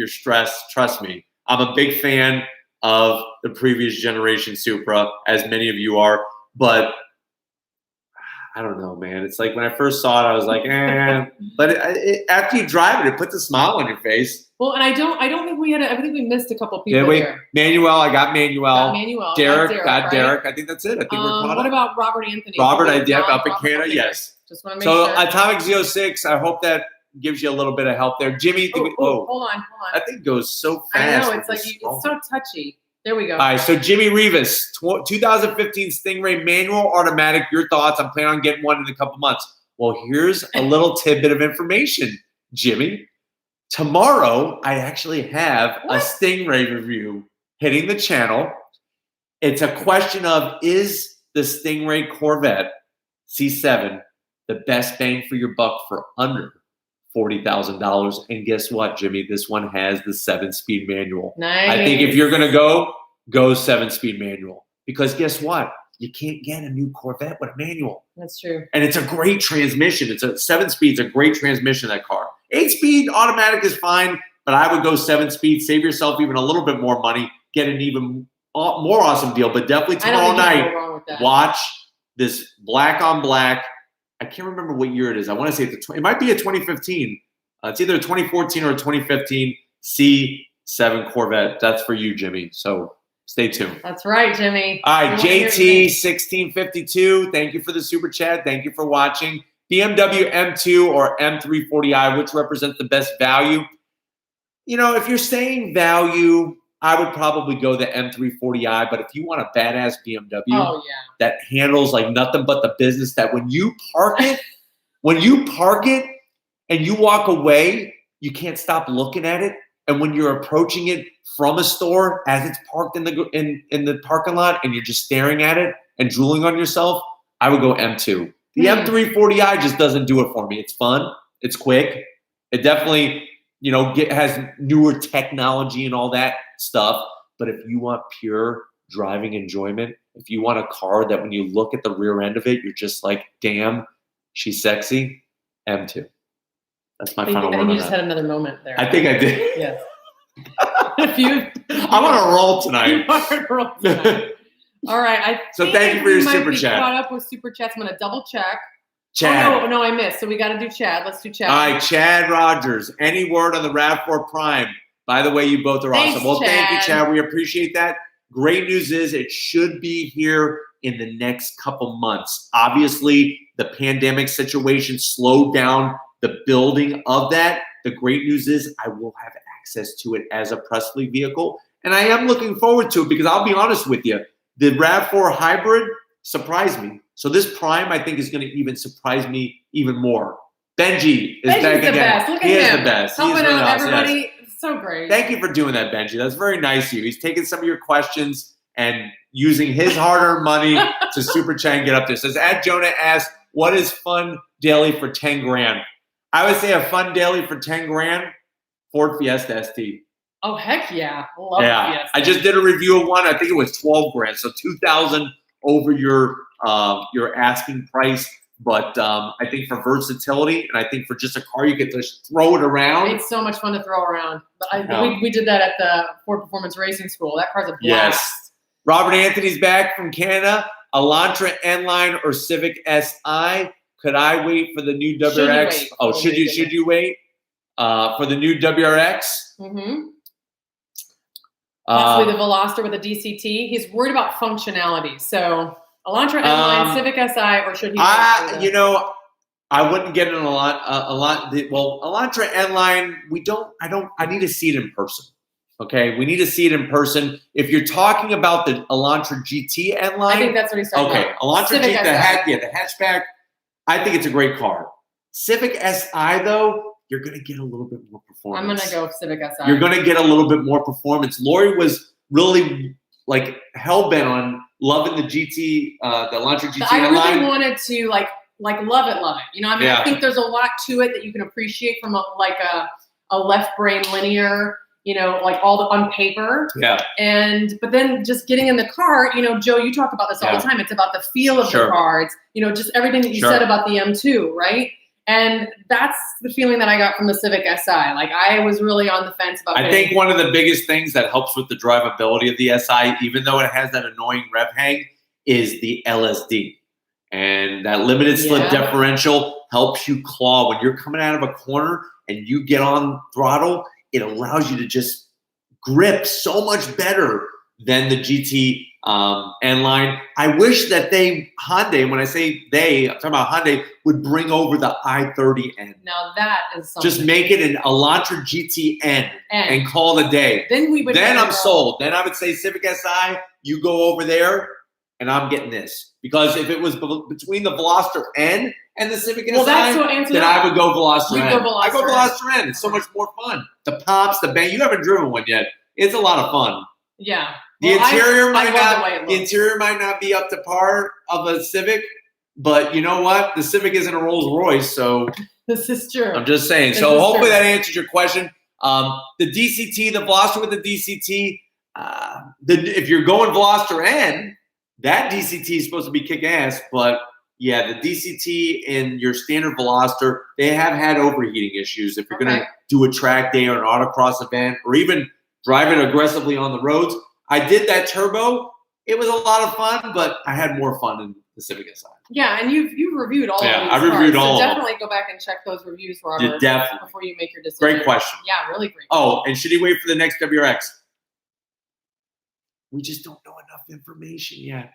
stress. Trust me. I'm a big fan of the previous generation Supra, as many of you are, but I don't know, man. It's like when I first saw it, I was like, eh. But after you drive it, it puts a smile on your face. Well, and I don't think we had. I think we missed a couple people here. Manuel, I got Manuel. Derek, got Derek. I think that's it. I think we're caught up. What about Robert Anthony? Robert, up in Canada, yes. Just want to make sure. So Atomic Z06, I hope that gives you a little bit of help there. Jimmy, hold on. That thing goes so fast. I know, it's so touchy. There we go. All right, so Jimmy Rivas, 2015 Stingray manual automatic. Your thoughts? I'm planning on getting one in a couple months. Well, here's a little tidbit of information, Jimmy. Tomorrow, I actually have a Stingray review hitting the channel. It's a question of, is the Stingray Corvette C7 the best bang for your buck for under $40,000? And guess what, Jimmy? This one has the 7-speed manual. Nice. I think if you're going to go 7-speed manual. Because guess what? You can't get a new Corvette with a manual. That's true. And it's a great transmission. It's a 7-speed. It's a great transmission, that car. 8-speed automatic is fine, but I would go 7-speed. Save yourself even a little bit more money. Get an even more awesome deal. But definitely tomorrow night, watch this black on black. I can't remember what year it is. I want to say it might be a 2015. It's either a 2014 or a 2015 C7 Corvette. That's for you, Jimmy. So stay tuned. That's right, Jimmy. All right, JT1652. Thank you for the super chat. Thank you for watching. BMW M2 or M340i, which represents the best value? You know, if you're saying value, I would probably go the M340i. But if you want a badass BMW that handles like nothing but the business, that when you park it, and you walk away, you can't stop looking at it. And when you're approaching it from a store as it's parked in the parking lot and you're just staring at it and drooling on yourself, I would go M2. The M340i just doesn't do it for me. It's fun. It's quick. It definitely, has newer technology and all that stuff. But if you want pure driving enjoyment, if you want a car that when you look at the rear end of it, you're just like, damn, she's sexy, M2. That's my final word on that. You just had another moment there. I think I did. Yes. I'm on a roll tonight. You are on a roll tonight. All right. Thank you for your super chat. Caught up with super chats. I'm going to double check. Chad. Oh, no, I missed. So we got to do Chad. Let's do Chad. All right, Chad Rogers. Any word on the RAV4 Prime? By the way, you both are awesome. Well, thank you, Chad. We appreciate that. Great news is it should be here in the next couple months. Obviously, the pandemic situation slowed down the building of that. The great news is I will have access to it as a press fleet vehicle. And I am looking forward to it because I'll be honest with you, the RAV4 Hybrid surprised me. So this Prime, I think, is going to even surprise me even more. Benji is back again. Best. Look at him. He is the best. Helping out everybody. Yes. So great. Thank you for doing that, Benji. That's very nice of you. He's taking some of your questions and using his hard-earned money to super chat and get up there. Says, Jonah asked, what is fun daily for 10 grand? I would say a fun daily for 10 grand, Ford Fiesta ST. Oh, heck yeah. Love Fiesta. I just did a review of one. I think it was 12 grand. So $2,000 over your asking price. But I think for versatility, and I think for just a car you get to throw it around. It's so much fun to throw around. We did that at the Ford Performance Racing School. That car's a blast. Yes. Robert Anthony's back from Canada. Elantra N-Line or Civic Si? Could I wait for the new WRX? Should you wait for the new WRX? Mm-hmm. Possibly the Veloster with a DCT. He's worried about functionality. So Elantra N-Line, Civic Si, or should he? I wouldn't get an Elantra N-Line. I need to see it in person. Okay, we need to see it in person. If you're talking about the Elantra GT N-Line, I think that's what he's talking about. Okay, Elantra GT, the hatchback. I think it's a great car. Civic Si though, you're gonna get a little bit more performance. I'm gonna go with Civic Si. You're gonna get a little bit more performance. Lori was really like hell bent on loving the GT, the Elantra GT I really N-Line. wanted to like love it. You know, I mean, I think there's a lot to it that you can appreciate from a left brain linear. You know, like on paper. Yeah. But then just getting in the car, you know, Joe, you talk about this all the time. It's about the feel of the car. It's, you know, just everything that you said about the M2, right? And that's the feeling that I got from the Civic Si. Like I was really on the fence about it. I think one of the biggest things that helps with the drivability of the Si, even though it has that annoying rev hang, is the LSD. And that limited slip differential helps you claw. When you're coming out of a corner and you get on throttle, it allows you to just grip so much better than the GT N-Line. I wish that Hyundai, when I say they, I'm talking about Hyundai, would bring over the i30N. Now that is something. Just make it an Elantra GT-N and call it a day. Then I'm sold. Then I would say Civic Si, you go over there, and I'm getting this. Because if it was between the Veloster N and the Civic Si, then I would go Veloster N. I go Veloster N. It's so much more fun. The pops, the bang. You haven't driven one yet. It's a lot of fun. Yeah. The interior might not be up to par of a Civic, but you know what? The Civic isn't a Rolls Royce, so this is true. I'm just saying. So hopefully that answers your question. The DCT, the Veloster with the DCT, if you're going Veloster N, that DCT is supposed to be kick ass, but yeah, the DCT in your standard Veloster, they have had overheating issues. If you're going to do a track day or an autocross event, or even drive it aggressively on the roads, I did that turbo. It was a lot of fun, but I had more fun in the Civic Si. Yeah, and you've reviewed all of these I reviewed all of them. Definitely go back and check those reviews, Robert, before you make your decision. Great question. Yeah, really great. Oh, and should he wait for the next WRX? We just don't know enough information yet.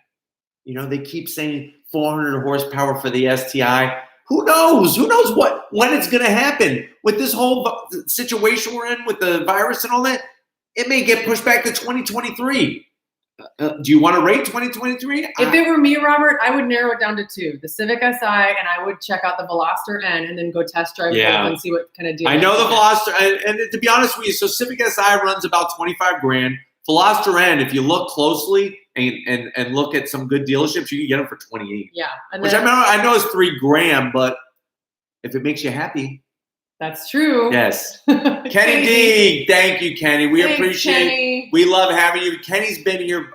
You know, they keep saying 400 horsepower for the STI. Who knows? Who knows when it's going to happen? With this whole situation we're in with the virus and all that, it may get pushed back to 2023. Do you want to rate 2023? If it were me, Robert, I would narrow it down to two. The Civic Si, and I would check out the Veloster N and then go test drive it and see what kind of deal. I know the Veloster, and to be honest with you, so Civic Si runs about 25 grand. Veloster N, if you look closely and look at some good dealerships, you can get them for 28. Yeah. Which I know is $3,000, but if it makes you happy. That's true. Yes. Kenny D, thank you, Kenny. We appreciate it. We love having you. Kenny's been here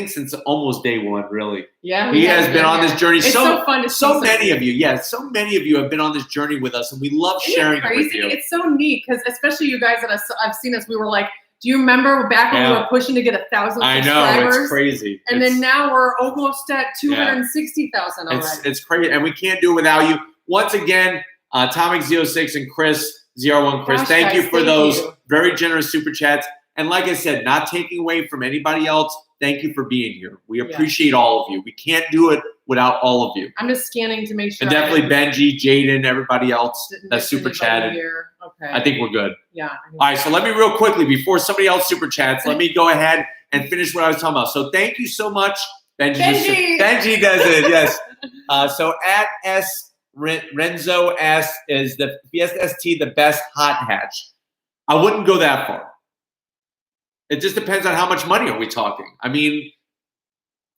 since almost day one, really. Yeah. He has been on this journey. It's so fun to see so many of you. Yes, so many of you have been on this journey with us, and we love sharing it with you. It's so neat because especially you guys that I've seen us, we were like, do you remember back when we were pushing to get 1,000 subscribers? I know, it's crazy. And then now we're almost at 260,000 already. It's crazy, and we can't do it without you. Once again, Atomic06 and Chris01. Chris, thank you for those very generous super chats. And like I said, not taking away from anybody else, thank you for being here. We appreciate all of you. We can't do it without all of you. I'm just scanning to make sure. And definitely Benji, Jaden, everybody else that super chatted. Okay. I think we're good. Yeah. All right, so let me real quickly, before somebody else super chats, let me go ahead and finish what I was talking about. So thank you so much, Benji. Benji does it, yes. So at Renzo S is the Fiesta ST the best hot hatch? I wouldn't go that far. It just depends on how much money are we talking. I mean,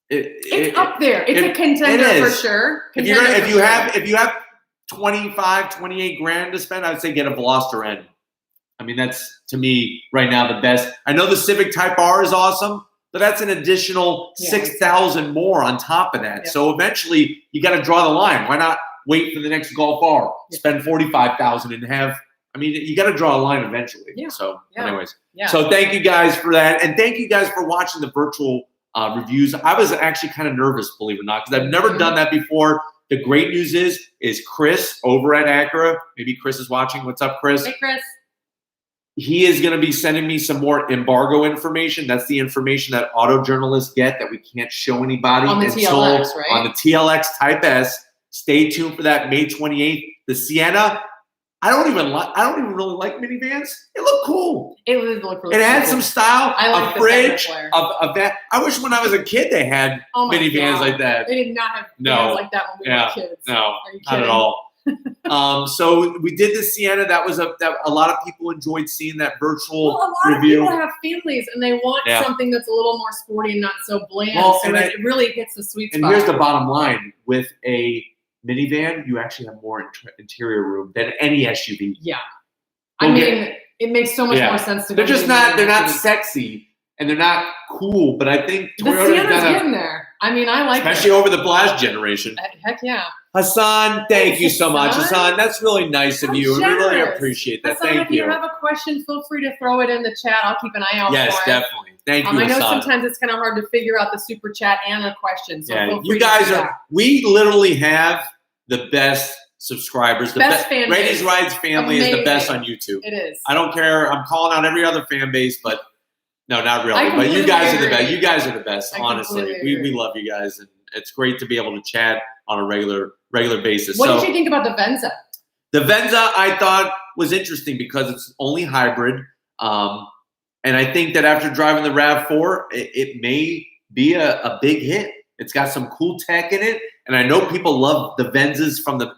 it's up there. It's a contender for sure. If you have 25, 28 grand to spend, I would say get a Veloster N. I mean, that's to me right now the best. I know the Civic Type R is awesome, But that's an additional 6,000 more on top of that. So eventually you got to draw the line. Why not wait for the next Golf R, spend 45,000 and have, I mean, you got to draw a line eventually. So anyways, so thank you guys for that. And thank you guys for watching the virtual reviews. I was actually kind of nervous, believe it or not, because I've never done that before. The great news is Chris over at Acura. Maybe Chris is watching. What's up, Chris? Hey, Chris. He is going to be sending me some more embargo information. That's the information that auto journalists get that we can't show anybody on the TLX, right? On the TLX Type S. Stay tuned for that May 28th. The Sienna, I don't even really like minivans. It looked cool. It would look really cool. It had cool. some style. I like a fridge, a van. I wish when I was a kid they had minivans like that. They did not have vans like that when we were kids. No, Are you not at all. So we did the Sienna. That was a lot of people enjoyed seeing that virtual review. A lot of people have families and they want something that's a little more sporty and not so bland. So it really hits the sweet spot. And here's the bottom line: with a minivan, you actually have more interior room than any SUV. Yeah, I mean, it makes so much more sense to. They're just not. They're not sexy and they're not cool. But I think Toyota's getting there. I mean, I like especially over the Blast generation. Heck yeah. Hassan, thank you so much. Hassan, that's really nice of you. We really appreciate that. Hassan, thank you. If you have a question, feel free to throw it in the chat. I'll keep an eye out for it. Yes, definitely. Thank you, I know Hassan. sometimes it's kind of hard to figure out the super chat and the question. So feel free you guys we literally have the best subscribers. The best fan base. Raiti's Rides family is the best on YouTube. It is. I don't care. I'm calling out every other fan base, but no, not really. But you guys are the best. You guys are the best, honestly. We love you guys, and it's great to be able to chat on a regular basis. What did you think about the Venza? The Venza I thought was interesting because it's only hybrid. And I think that after driving the RAV4, it may be a big hit. It's got some cool tech in it. And I know people love the Venzas from the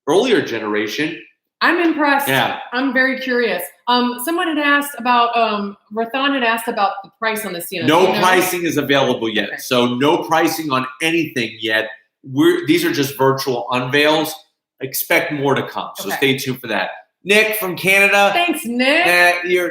earlier generation. I'm impressed. Yeah. I'm very curious. Someone had asked about, Rathan had asked about the price on the Sienna. No pricing is available yet. Okay. So no pricing on anything yet. These are just virtual unveils. Expect more to come. So stay tuned for that. Nick from Canada. Thanks, Nick.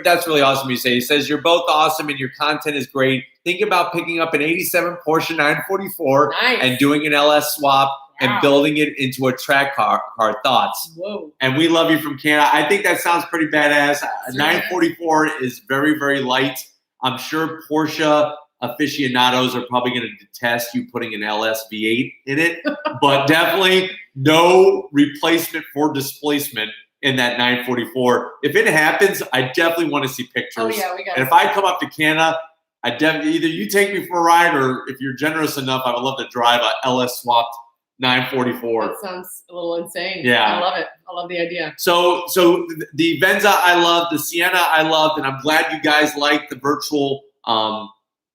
That's really awesome you say. He says, you're both awesome and your content is great. Think about picking up an 87 Porsche 944 and doing an LS swap and building it into a track car. Thoughts? Whoa. And we love you from Canada. I think that sounds pretty badass. A 944 is very, very light. I'm sure Porsche aficionados are probably going to detest you putting an LS V8 in it, but definitely no replacement for displacement in that 944. If it happens, I definitely want to see pictures. Oh yeah, we got. And if I come up to Canada, I definitely either you take me for a ride, or if you're generous enough, I would love to drive a LS swapped 944. That sounds a little insane. Yeah, I love it. I love the idea. So the Venza I love, the Sienna I loved, and I'm glad you guys like the virtual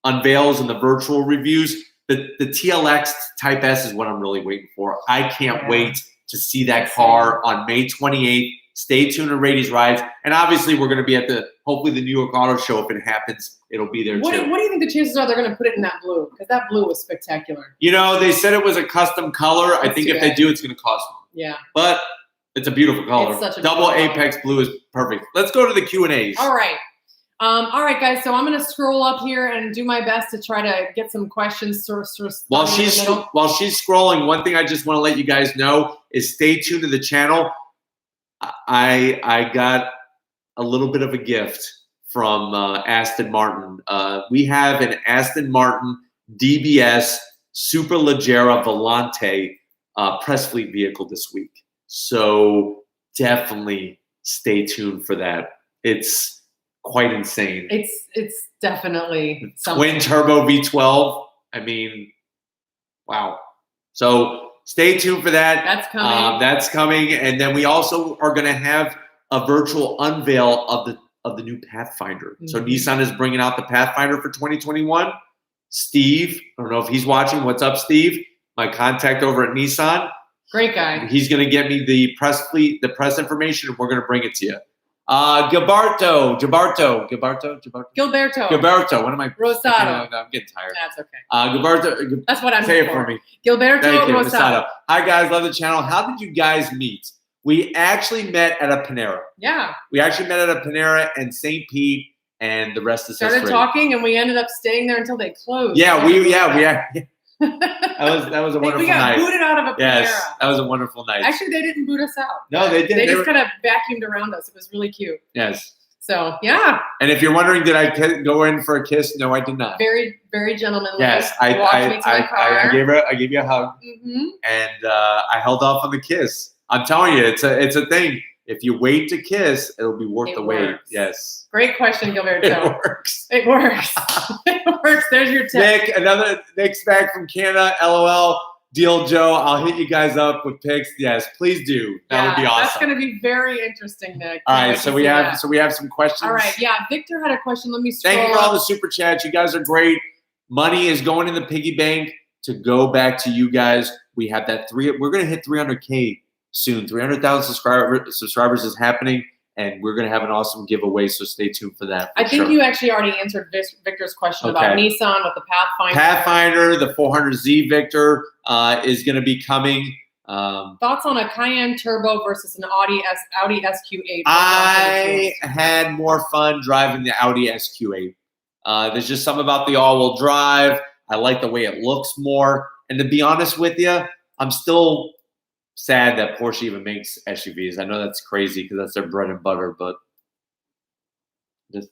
unveils and the virtual reviews. The TLX Type S is what I'm really waiting for. I can't wait to see that car on May 28th. Stay tuned to Raiti's Rides. And obviously we're going to be at hopefully the New York Auto Show. If it happens, it'll be there too. What do you think the chances are they're going to put it in that blue? Because that blue was spectacular. You know, they said it was a custom color. I think if they do, it's going to cost more. Yeah. But it's a beautiful color. It's such a double Apex blue is perfect. Let's go to the Q&As. All right. All right, guys. So I'm going to scroll up here and do my best to try to get some questions. While she's scrolling, one thing I just want to let you guys know is stay tuned to the channel. I got a little bit of a gift from Aston Martin. We have an Aston Martin DBS Superleggera Volante press fleet vehicle this week. So definitely stay tuned for that. It's quite insane. It's definitely something. Twin turbo V12. I mean, wow. So stay tuned for that. That's coming. That's coming. And then we also are going to have a virtual unveil of the new Pathfinder. Mm-hmm. So Nissan is bringing out the Pathfinder for 2021. Steve, I don't know if he's watching. What's up, Steve? My contact over at Nissan. Great guy. He's going to get me the press information, and we're going to bring it to you. Gilberto. What am I? Rosado. I'm getting tired. That's okay. Gilberto. That's what I'm saying. Say it for for me. Gilberto Rosado. Hi guys, love the channel. How did you guys meet? We actually met at a Panera. Yeah. We actually met at a Panera in St. Pete, and the rest is started history. talking, and we ended up staying there until they closed. Yeah, we that was a wonderful we got night. booted out of a Panera. Yes, that was a wonderful night. Actually, they didn't boot us out. No, they didn't. They just kind of vacuumed around us. It was really cute. Yes. So, yeah. And if you're wondering, did I go in for a kiss? No, I did not. Very, very gentlemanly. Yes, I walked me to my car. I gave you a hug, and I held off on the kiss. I'm telling you, it's a thing. If you wait to kiss, it'll be worth the wait. Yes. Great question, Gilberto. It works. It works. It works. There's your tip. Nick's back from Canada. LOL. Deal, Joe. I'll hit you guys up with pics. Yes, please do. That would be awesome. That's going to be very interesting, Nick. All right, so we have some questions. All right, yeah. Victor had a question. Let me scroll. Thank you for all the super chats. You guys are great. Money is going in the piggy bank to go back to you guys. We have that we're going to hit 300K soon. 300,000 subscribers is happening, and we're going to have an awesome giveaway, so stay tuned for that. I think you actually already answered Victor's question about Nissan with the Pathfinder. Pathfinder, the 400Z Victor is going to be coming. Thoughts on a Cayenne Turbo versus an Audi SQ8? I had more fun driving the Audi SQ8. There's just something about the all-wheel drive. I like the way it looks more. And to be honest with you, I'm still sad that Porsche even makes SUVs. I know that's crazy because that's their bread and butter, but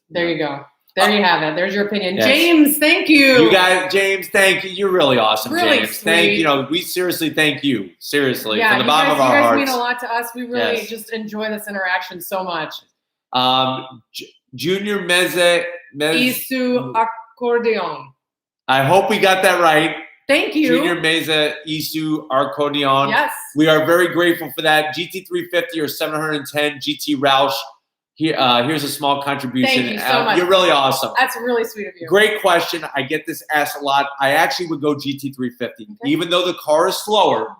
there you go. There you have it. There's your opinion. Yes. James, thank you. You guys, James, thank you. You're really awesome, really James. Sweet. Thank you. We seriously thank you. Seriously, from the bottom of our hearts. You guys mean a lot to us. We really just enjoy this interaction so much. Junior Meze Isu Accordion. I hope we got that right. Thank you. Junior Meza Isu Arconion. Yes. We are very grateful for that. GT350 or 710 GT Roush. Here's a small contribution. Thank you so much. You're really awesome. That's really sweet of you. Great question. I get this asked a lot. I actually would go GT350. Even though the car is slower,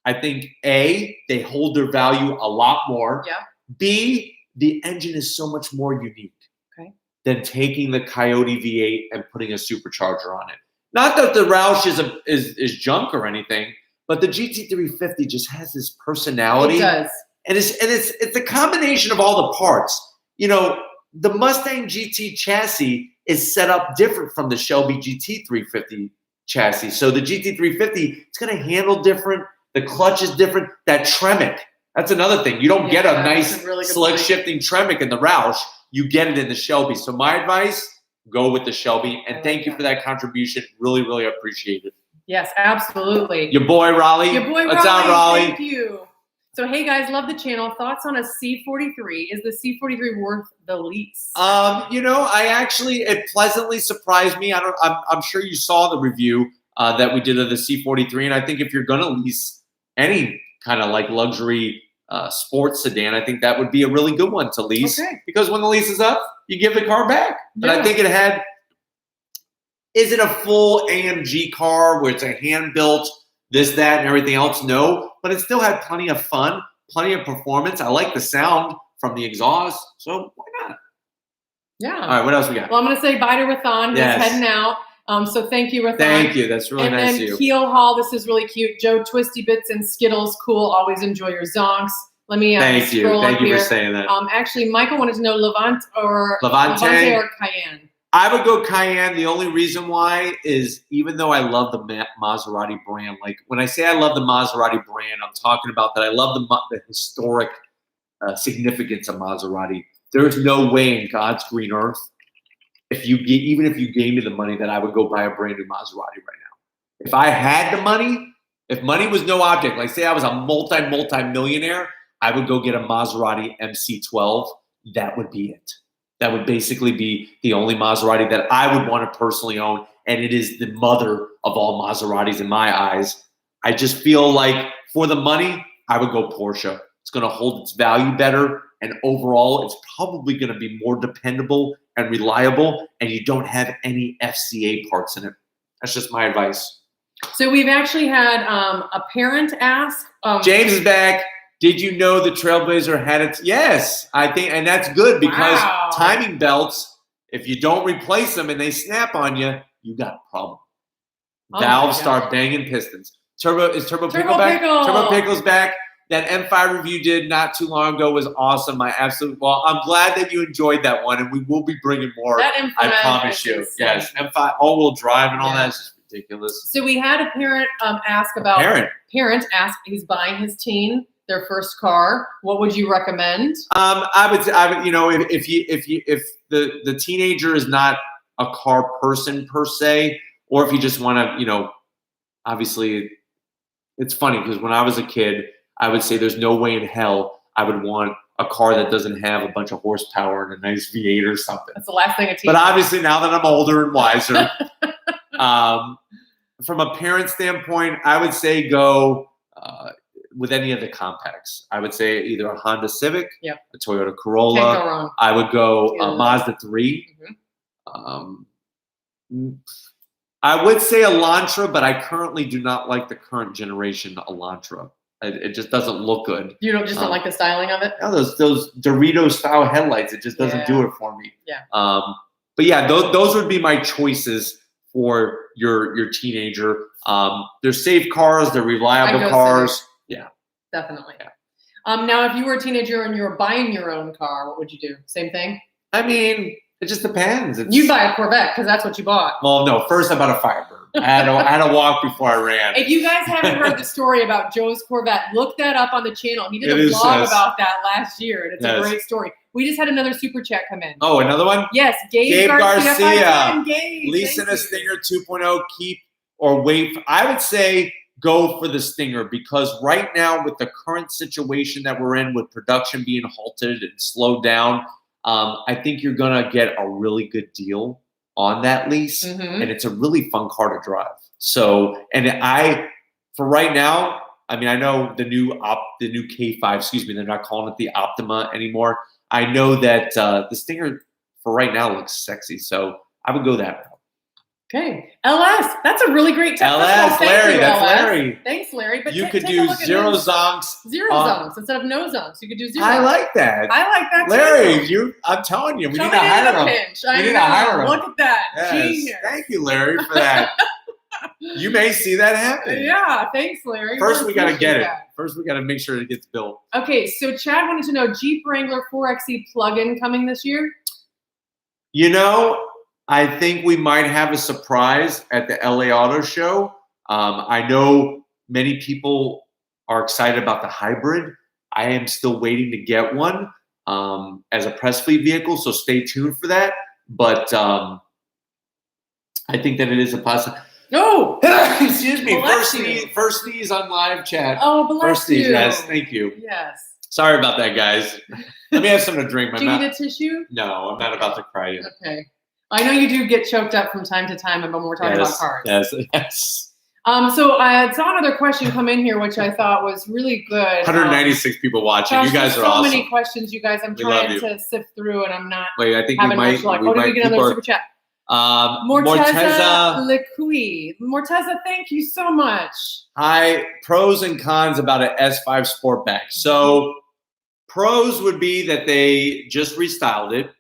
I think A, they hold their value a lot more. Yeah. B, the engine is so much more unique than taking the Coyote V8 and putting a supercharger on it. Not that the Roush is junk or anything, but the GT350 just has this personality. It does. And it's a combination of all the parts. You know, the Mustang GT chassis is set up different from the Shelby GT350 chassis. So the GT350, it's going to handle different. The clutch is different. That Tremec, that's another thing. You don't get a nice slick shifting Tremec in the Roush. You get it in the Shelby. So my advice, go with the Shelby. And thank you for that contribution. Really, really appreciate it. Yes, absolutely. Your boy, Raleigh. Your boy, What's up, Raleigh? Thank you. So, hey, guys, love the channel. Thoughts on a C43? Is the C43 worth the lease? You know, it pleasantly surprised me. I'm sure you saw the review that we did of the C43. And I think if you're going to lease any kind of like luxury sports sedan, I think that would be a really good one to lease. Because when the lease is up, you give the car back. But I think is it a full AMG car where it's a hand-built, this, that, and everything else? No. But it still had plenty of fun, plenty of performance. I like the sound from the exhaust. So why not? Yeah. All right, what else we got? Well, I'm going to say bye to Rathan. He's heading out. So thank you, Rathan. Thank you. That's really nice of you. And then Keel Hall, this is really cute. Joe, Twisty Bits and Skittles, cool. Always enjoy your zonks. Let me Thank you. scroll Thank up you here. for saying that. Actually, Michael wanted to know Levante or Cayenne. I would go Cayenne. The only reason why is even though I love the Maserati brand, like when I say I love the Maserati brand, I'm talking about that I love the historic significance of Maserati. There is no way in God's green earth, even if you gave me the money, that I would go buy a brand new Maserati right now. If I had the money, if money was no object, like say I was a multi-millionaire, I would go get a Maserati MC12. That would be it. That would basically be the only Maserati that I would want to personally own, and it is the mother of all Maseratis in my eyes. I just feel like for the money, I would go Porsche. It's going to hold its value better, and overall, it's probably going to be more dependable and reliable, and you don't have any FCA parts in it. That's just my advice. So we've actually had a parent ask. James is back. Did you know the Trailblazer had its? Yes, I think, and that's good because timing belts, if you don't replace them and they snap on you, you got a problem. Valves start banging pistons. Turbo Pickle back? Turbo Pickle's back. that M5 review you did not too long ago was awesome. Well, I'm glad that you enjoyed that one, and we will be bringing more. That M5 I promise you. Yes, M5 all-wheel drive and all that is just ridiculous. So we had a parent ask about he's buying his teen their first car. What would you recommend? I would, you know, if the teenager is not a car person per se, or if you just want to, you know, obviously, it's funny because when I was a kid, I would say there's no way in hell I would want a car that doesn't have a bunch of horsepower and a nice V8 or something. That's the last thing a teen. But obviously, now that I'm older and wiser, from a parent standpoint, I would say go with any of the compacts. I would say either a Honda Civic, a Toyota Corolla. Can't go wrong. I would go a Mazda 3. I would say Elantra, but I currently do not like the current generation Elantra. It just doesn't look good. You don't like the styling of it? No, those Dorito style headlights, it just doesn't do it for me. Yeah. But yeah, those would be my choices for your teenager. They're safe cars, they're reliable cars. Civic. Yeah. Definitely. Yeah. Now if you were a teenager and you were buying your own car, what would you do? Same thing? I mean, it just depends. You buy a Corvette because that's what you bought. Well, no. First, I bought a Firebird. I had to walk before I ran. If you guys haven't heard the story about Joe's Corvette, look that up on the channel. He did a vlog about that last year, and it's a great story. We just had another super chat come in. Oh, another one? Yes, Gabe Garcia. Leasing a Stinger 2.0, keep or wait. I would say go for the Stinger because right now with the current situation that we're in with production being halted and slowed down, I think you're going to get a really good deal on that lease, and it's a really fun car to drive. So, for right now, I mean, I know the new K5, excuse me, they're not calling it the Optima anymore. I know that the Stinger for right now looks sexy, so I would go that route. Okay, LS, that's a really great tip. LS, Larry, that's Larry. Thanks, Larry. But you could do zero zonks. Zero zonks instead of no zonks. You could do zero. I like that. I like that Larry, too. I'm telling you, we need to hire him. We need to hire him. Look at that. Yes. Genius. Thank you, Larry, for that. You may see that happen. Yeah, thanks, Larry. First, we got to get it. First, we got to make sure it gets built. Okay, so Chad wanted to know Jeep Wrangler 4xe plug-in coming this year? You know, I think we might have a surprise at the LA Auto Show. I know many people are excited about the hybrid. I am still waiting to get one as a press fleet vehicle, so stay tuned for that. But I think that it is a possibility. No! Excuse me. First sneeze on live chat. Oh, bless First sneeze, you. yes. Thank you. Yes. Sorry about that, guys. Let me have something to drink. Do you need a tissue? No, I'm not about to cry yet. Okay. I know you do get choked up from time to time, but we're talking about cars. Yes. So I saw another question come in here, which I thought was really good. 196 people watching. Gosh, you guys are so awesome. So many questions, you guys. I'm trying to sift through, and I'm not. Wait, I think having much luck. Did we get another super chat? Morteza Lecui. Morteza, thank you so much. Hi. Pros and cons about an S5 Sportback. So pros would be that they just restyled it.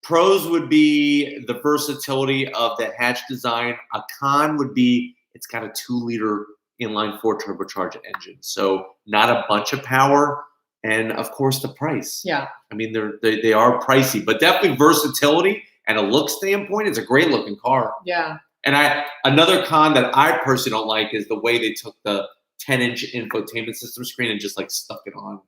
Pros would be the versatility of the hatch design. A con would be it's got a 2-liter inline-4 turbocharged engine. So not a bunch of power. And, of course, the price. Yeah. I mean, they are pricey. But definitely versatility and a look standpoint, it's a great-looking car. Yeah. And another con that I personally don't like is the way they took the 10-inch infotainment system screen and just, like, stuck it on.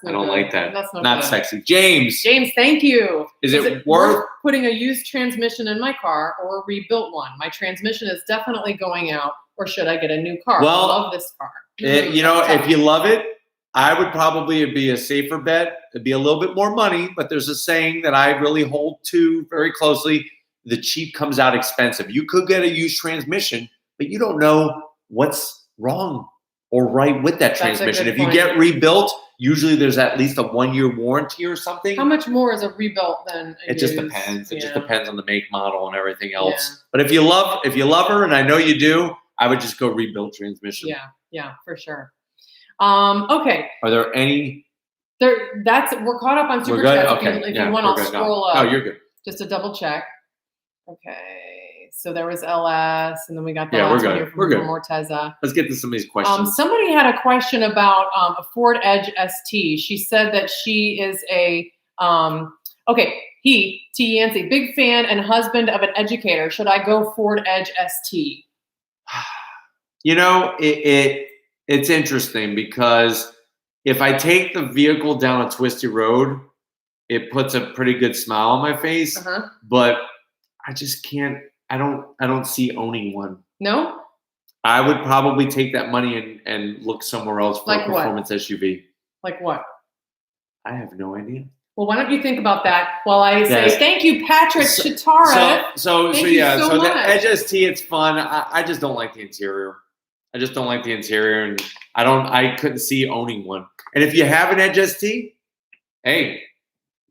I don't like that. That's not sexy. James, thank you. Is it worth putting a used transmission in my car or a rebuilt one? My transmission is definitely going out, or should I get a new car? Well, I love this car. You know, if you love it, I would probably be a safer bet. It'd be a little bit more money, but there's a saying that I really hold to very closely. The cheap comes out expensive. You could get a used transmission, but you don't know what's wrong or right with that transmission. If you get rebuilt, usually there's at least a 1-year warranty or something. How much more is a rebuilt than a used? Just depends. It just depends on the make, model, and everything else. Yeah. But if you love her, and I know you do, I would just go rebuild transmission. Yeah, for sure. Okay. Are there any? We're caught up on super chats. Okay. If you want, I'll scroll up. No, you're good. Just to double check. Okay. So there was LS, and then we got the Yeah, last we're one good. here from We're good. Morteza. Let's get to some of these questions. Somebody had a question about a Ford Edge ST. She said that she is a T. Yancey, big fan and husband of an educator. Should I go Ford Edge ST? You know, it's interesting because if I take the vehicle down a twisty road, it puts a pretty good smile on my face. But I just can't. I don't see owning one. No. I would probably take that money and look somewhere else for a performance SUV. Like what? I have no idea. Well, why don't you think about that while I say thank you, Patrick Chitara. So the Edge ST, it's fun. I just don't like the interior. I just don't like the interior, and I couldn't see owning one. And if you have an Edge ST, hey,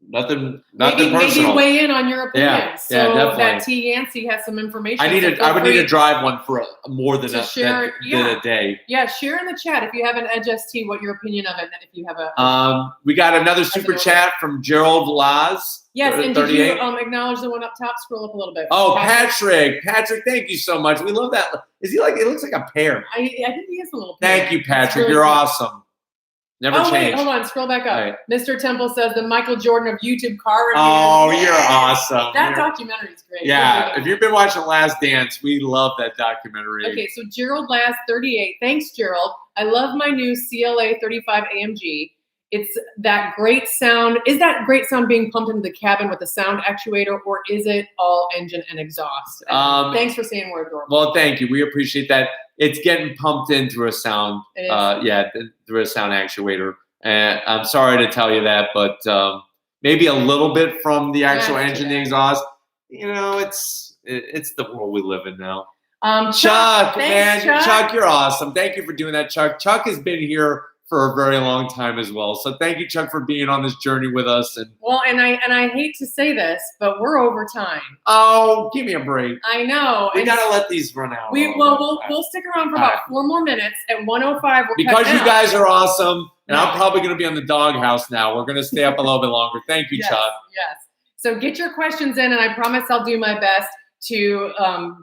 nothing personal. Maybe weigh in on your opinion. Yeah, so definitely. that T. Yancey has some information. I would need to drive one for more than a day. Yeah, share in the chat if you have an Edge ST, what your opinion of it, and if you have a. We got another super chat from Gerald Laz. Yes, and did you acknowledge the one up top? Scroll up a little bit. Oh, Patrick, thank you so much. We love that. Is he like? It looks like a pear. I think he is a little pear. Thank you, Patrick. Really You're awesome. Never changed. Wait, hold on. Scroll back up. Right. Mr. Temple says the Michael Jordan of YouTube car reviews. Oh, you're awesome. That documentary is great. Yeah, if you've been watching Last Dance, we love that documentary. Okay, so Gerald Last 38. Thanks, Gerald. I love my new CLA 35 AMG. It's that great sound. Is that great sound being pumped into the cabin with the sound actuator, or is it all engine and exhaust? Thanks for saying we're adorable. Well, thank you. We appreciate that. It's getting pumped in through a sound. Through a sound actuator. And I'm sorry to tell you that, but maybe a little bit from the actual engine, the exhaust. You know, it's the world we live in now. Chuck, Chuck, you're awesome. Thank you for doing that, Chuck. Chuck has been here for a very long time as well. So thank you, Chuck, for being on this journey with us. And I hate to say this, but we're over time. Oh, give me a break. I know. We gotta let these run out. We'll stick around for about 4 more minutes. At 1:05, because you guys are awesome, and I'm probably gonna be on the doghouse now. We're gonna stay up a little bit longer. Thank you, Chuck. Yes. So get your questions in, and I promise I'll do my best to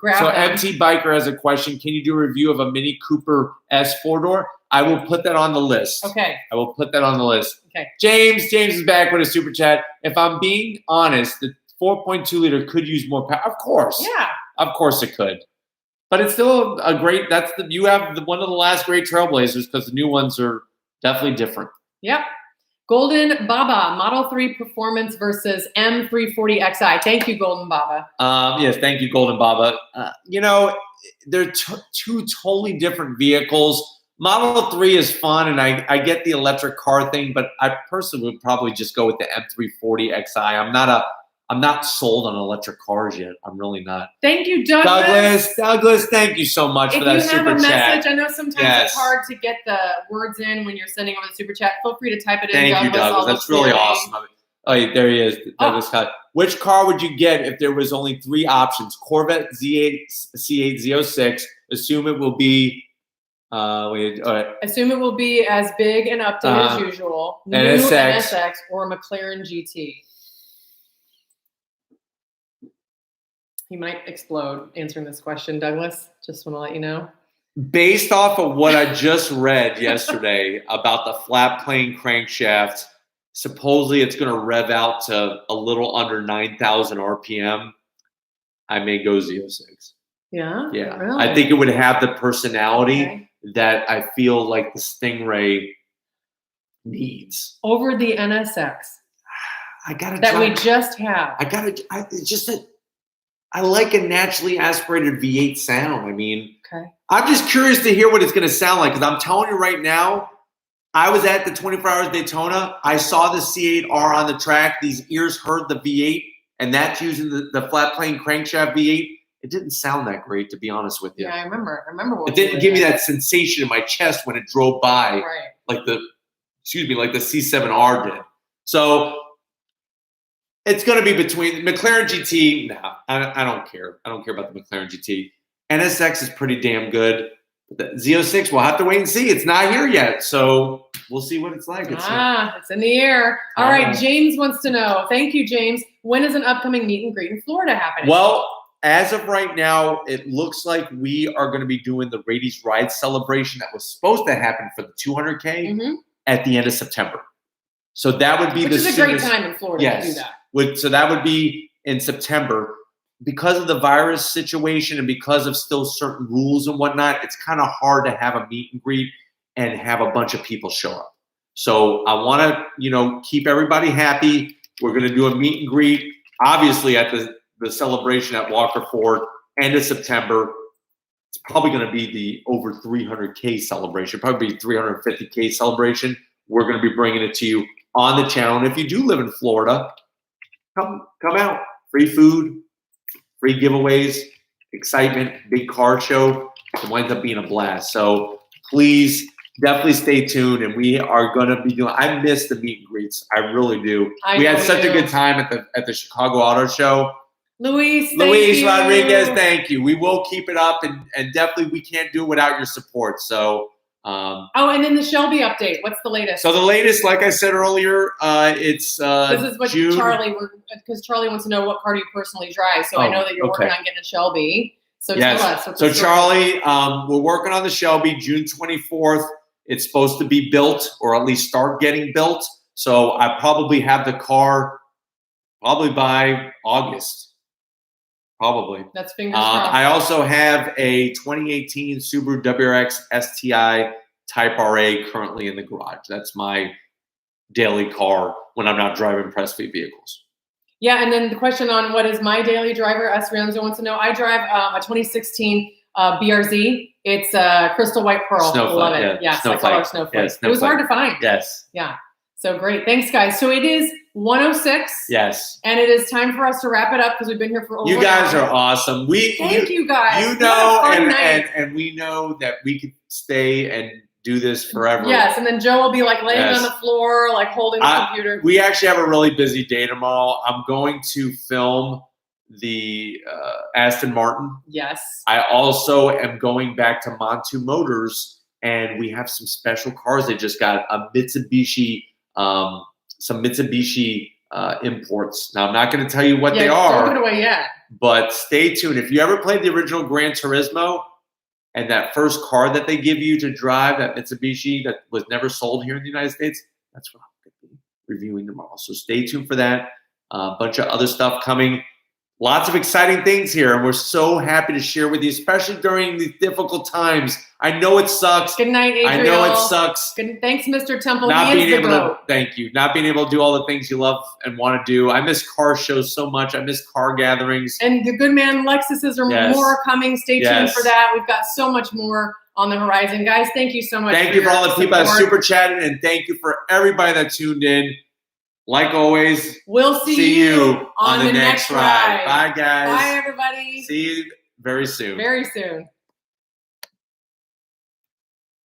grab them. MT Biker has a question. Can you do a review of a Mini Cooper S 4-door? I will put that on the list. Okay. I will put that on the list. Okay. James is back with a super chat. If I'm being honest, the 4.2 liter could use more power. Of course. Yeah. Of course it could. But it's still a great. You have one of the last great Trailblazers because the new ones are definitely different. Yep. Golden Baba, Model 3 Performance versus M340xi. Thank you, Golden Baba. Yes, thank you, Golden Baba. They're two totally different vehicles. Model 3 is fun, and I get the electric car thing, but I personally would probably just go with the M340xi. I'm not sold on electric cars yet. I'm really not. Thank you, Douglas. Douglas, thank you so much for that super chat. If you have a message, I know sometimes it's hard to get the words in when you're sending over the super chat. Feel free to type it in. Thank you, Douglas. That's really awesome. Oh, there he is, Douglas Scott. Which car would you get if there was only 3 options? Corvette Z8, C8, Z06. Assume it will be. Assume it will be as big and updated as usual. New NSX or McLaren GT. He might explode answering this question, Douglas. Just want to let you know. Based off of what I just read yesterday about the flat plane crankshaft, supposedly it's going to rev out to a little under 9,000 RPM. I may go Z06. Yeah? Yeah. Really? I think it would have the personality that I feel like the Stingray needs. Over the NSX. We just have. It's just that I like a naturally aspirated V8 sound. I mean, I'm just curious to hear what it's going to sound like because I'm telling you right now, I was at the 24 Hours Daytona. I saw the C8R on the track. These ears heard the V8, and that's using the flat plane crankshaft V8. It didn't sound that great, to be honest with you. Yeah, I remember. It didn't give me that sensation in my chest when it drove by, like the C7R did. So it's going to be between McLaren GT. No, I don't care. I don't care about the McLaren GT. NSX is pretty damn good. But the Z06, we'll have to wait and see. It's not here yet, so we'll see what it's like. It's in the air. All right, James wants to know. Thank you, James. When is an upcoming meet and greet in Florida happening? Well, as of right now, it looks like we are going to be doing the Rabies Ride celebration that was supposed to happen for the 200K at the end of September. So that would be Which is a great time in Florida to do that. So that would be in September. Because of the virus situation and because of still certain rules and whatnot, it's kind of hard to have a meet and greet and have a bunch of people show up. So I want to, keep everybody happy. We're going to do a meet and greet, obviously, at the celebration at Walker Ford, end of September. It's probably going to be the over 300K celebration, probably 350K celebration. We're going to be bringing it to you on the channel. And if you do live in Florida, come out. Free food, free giveaways, excitement, big car show. It winds up being a blast. So please definitely stay tuned. And we are going to be doing, I miss the meet and greets. I really do. We had such a good time at the Chicago Auto Show. Luis Rodriguez, thank you. We will keep it up, and definitely we can't do it without your support. So, and then the Shelby update. What's the latest? So the latest, like I said earlier, it's this is what June. because Charlie wants to know what car do you personally drive. So I know that you're working on getting a Shelby. So tell us. So Charlie, we're working on the Shelby. June 24th. It's supposed to be built, or at least start getting built. So I probably have the car probably by August. Probably. That's fingers crossed. I also have a 2018 Subaru WRX STI Type RA currently in the garage. That's my daily car when I'm not driving press fleet vehicles. Yeah, and then the question on what is my daily driver, S. Rienzo wants to know. I drive a 2016 BRZ. It's crystal white pearl. Snowflake, love it. Yeah, I call her Snowflake. Yeah, Snowflake. It was hard to find. Yes. Yeah. So great. Thanks, guys. So it is 1:06. Yes. And it is time for us to wrap it up because we've been here for over You guys are awesome. Thank you guys. You know, and we know that we could stay and do this forever. Yes, and then Joe will be like laying on the floor, like holding the computer. We actually have a really busy day tomorrow. I'm going to film the Aston Martin. Yes. I also am going back to Montu Motors, and we have some special cars. They just got a Mitsubishi, some Mitsubishi imports. Now, I'm not going to tell you what they are. Don't give it away yet. But stay tuned. If you ever played the original Gran Turismo and that first car that they give you to drive, that Mitsubishi that was never sold here in the United States, that's what I'm going to be reviewing tomorrow. So stay tuned for that. A bunch of other stuff coming. Lots of exciting things here, and we're so happy to share with you, especially during these difficult times. I know it sucks. Good night, Adriel. I know it sucks. Thanks, Mr. Temple. Thank you. Not being able to do all the things you love and want to do. I miss car shows so much. I miss car gatherings. And the good man Lexuses are more coming. Stay tuned for that. We've got so much more on the horizon. Guys, thank you so much. Thank you for all the people that super chatted, and thank you for everybody that tuned in. Like always, we'll see you on the next ride. Bye, guys. Bye, everybody. See you very soon. Very soon.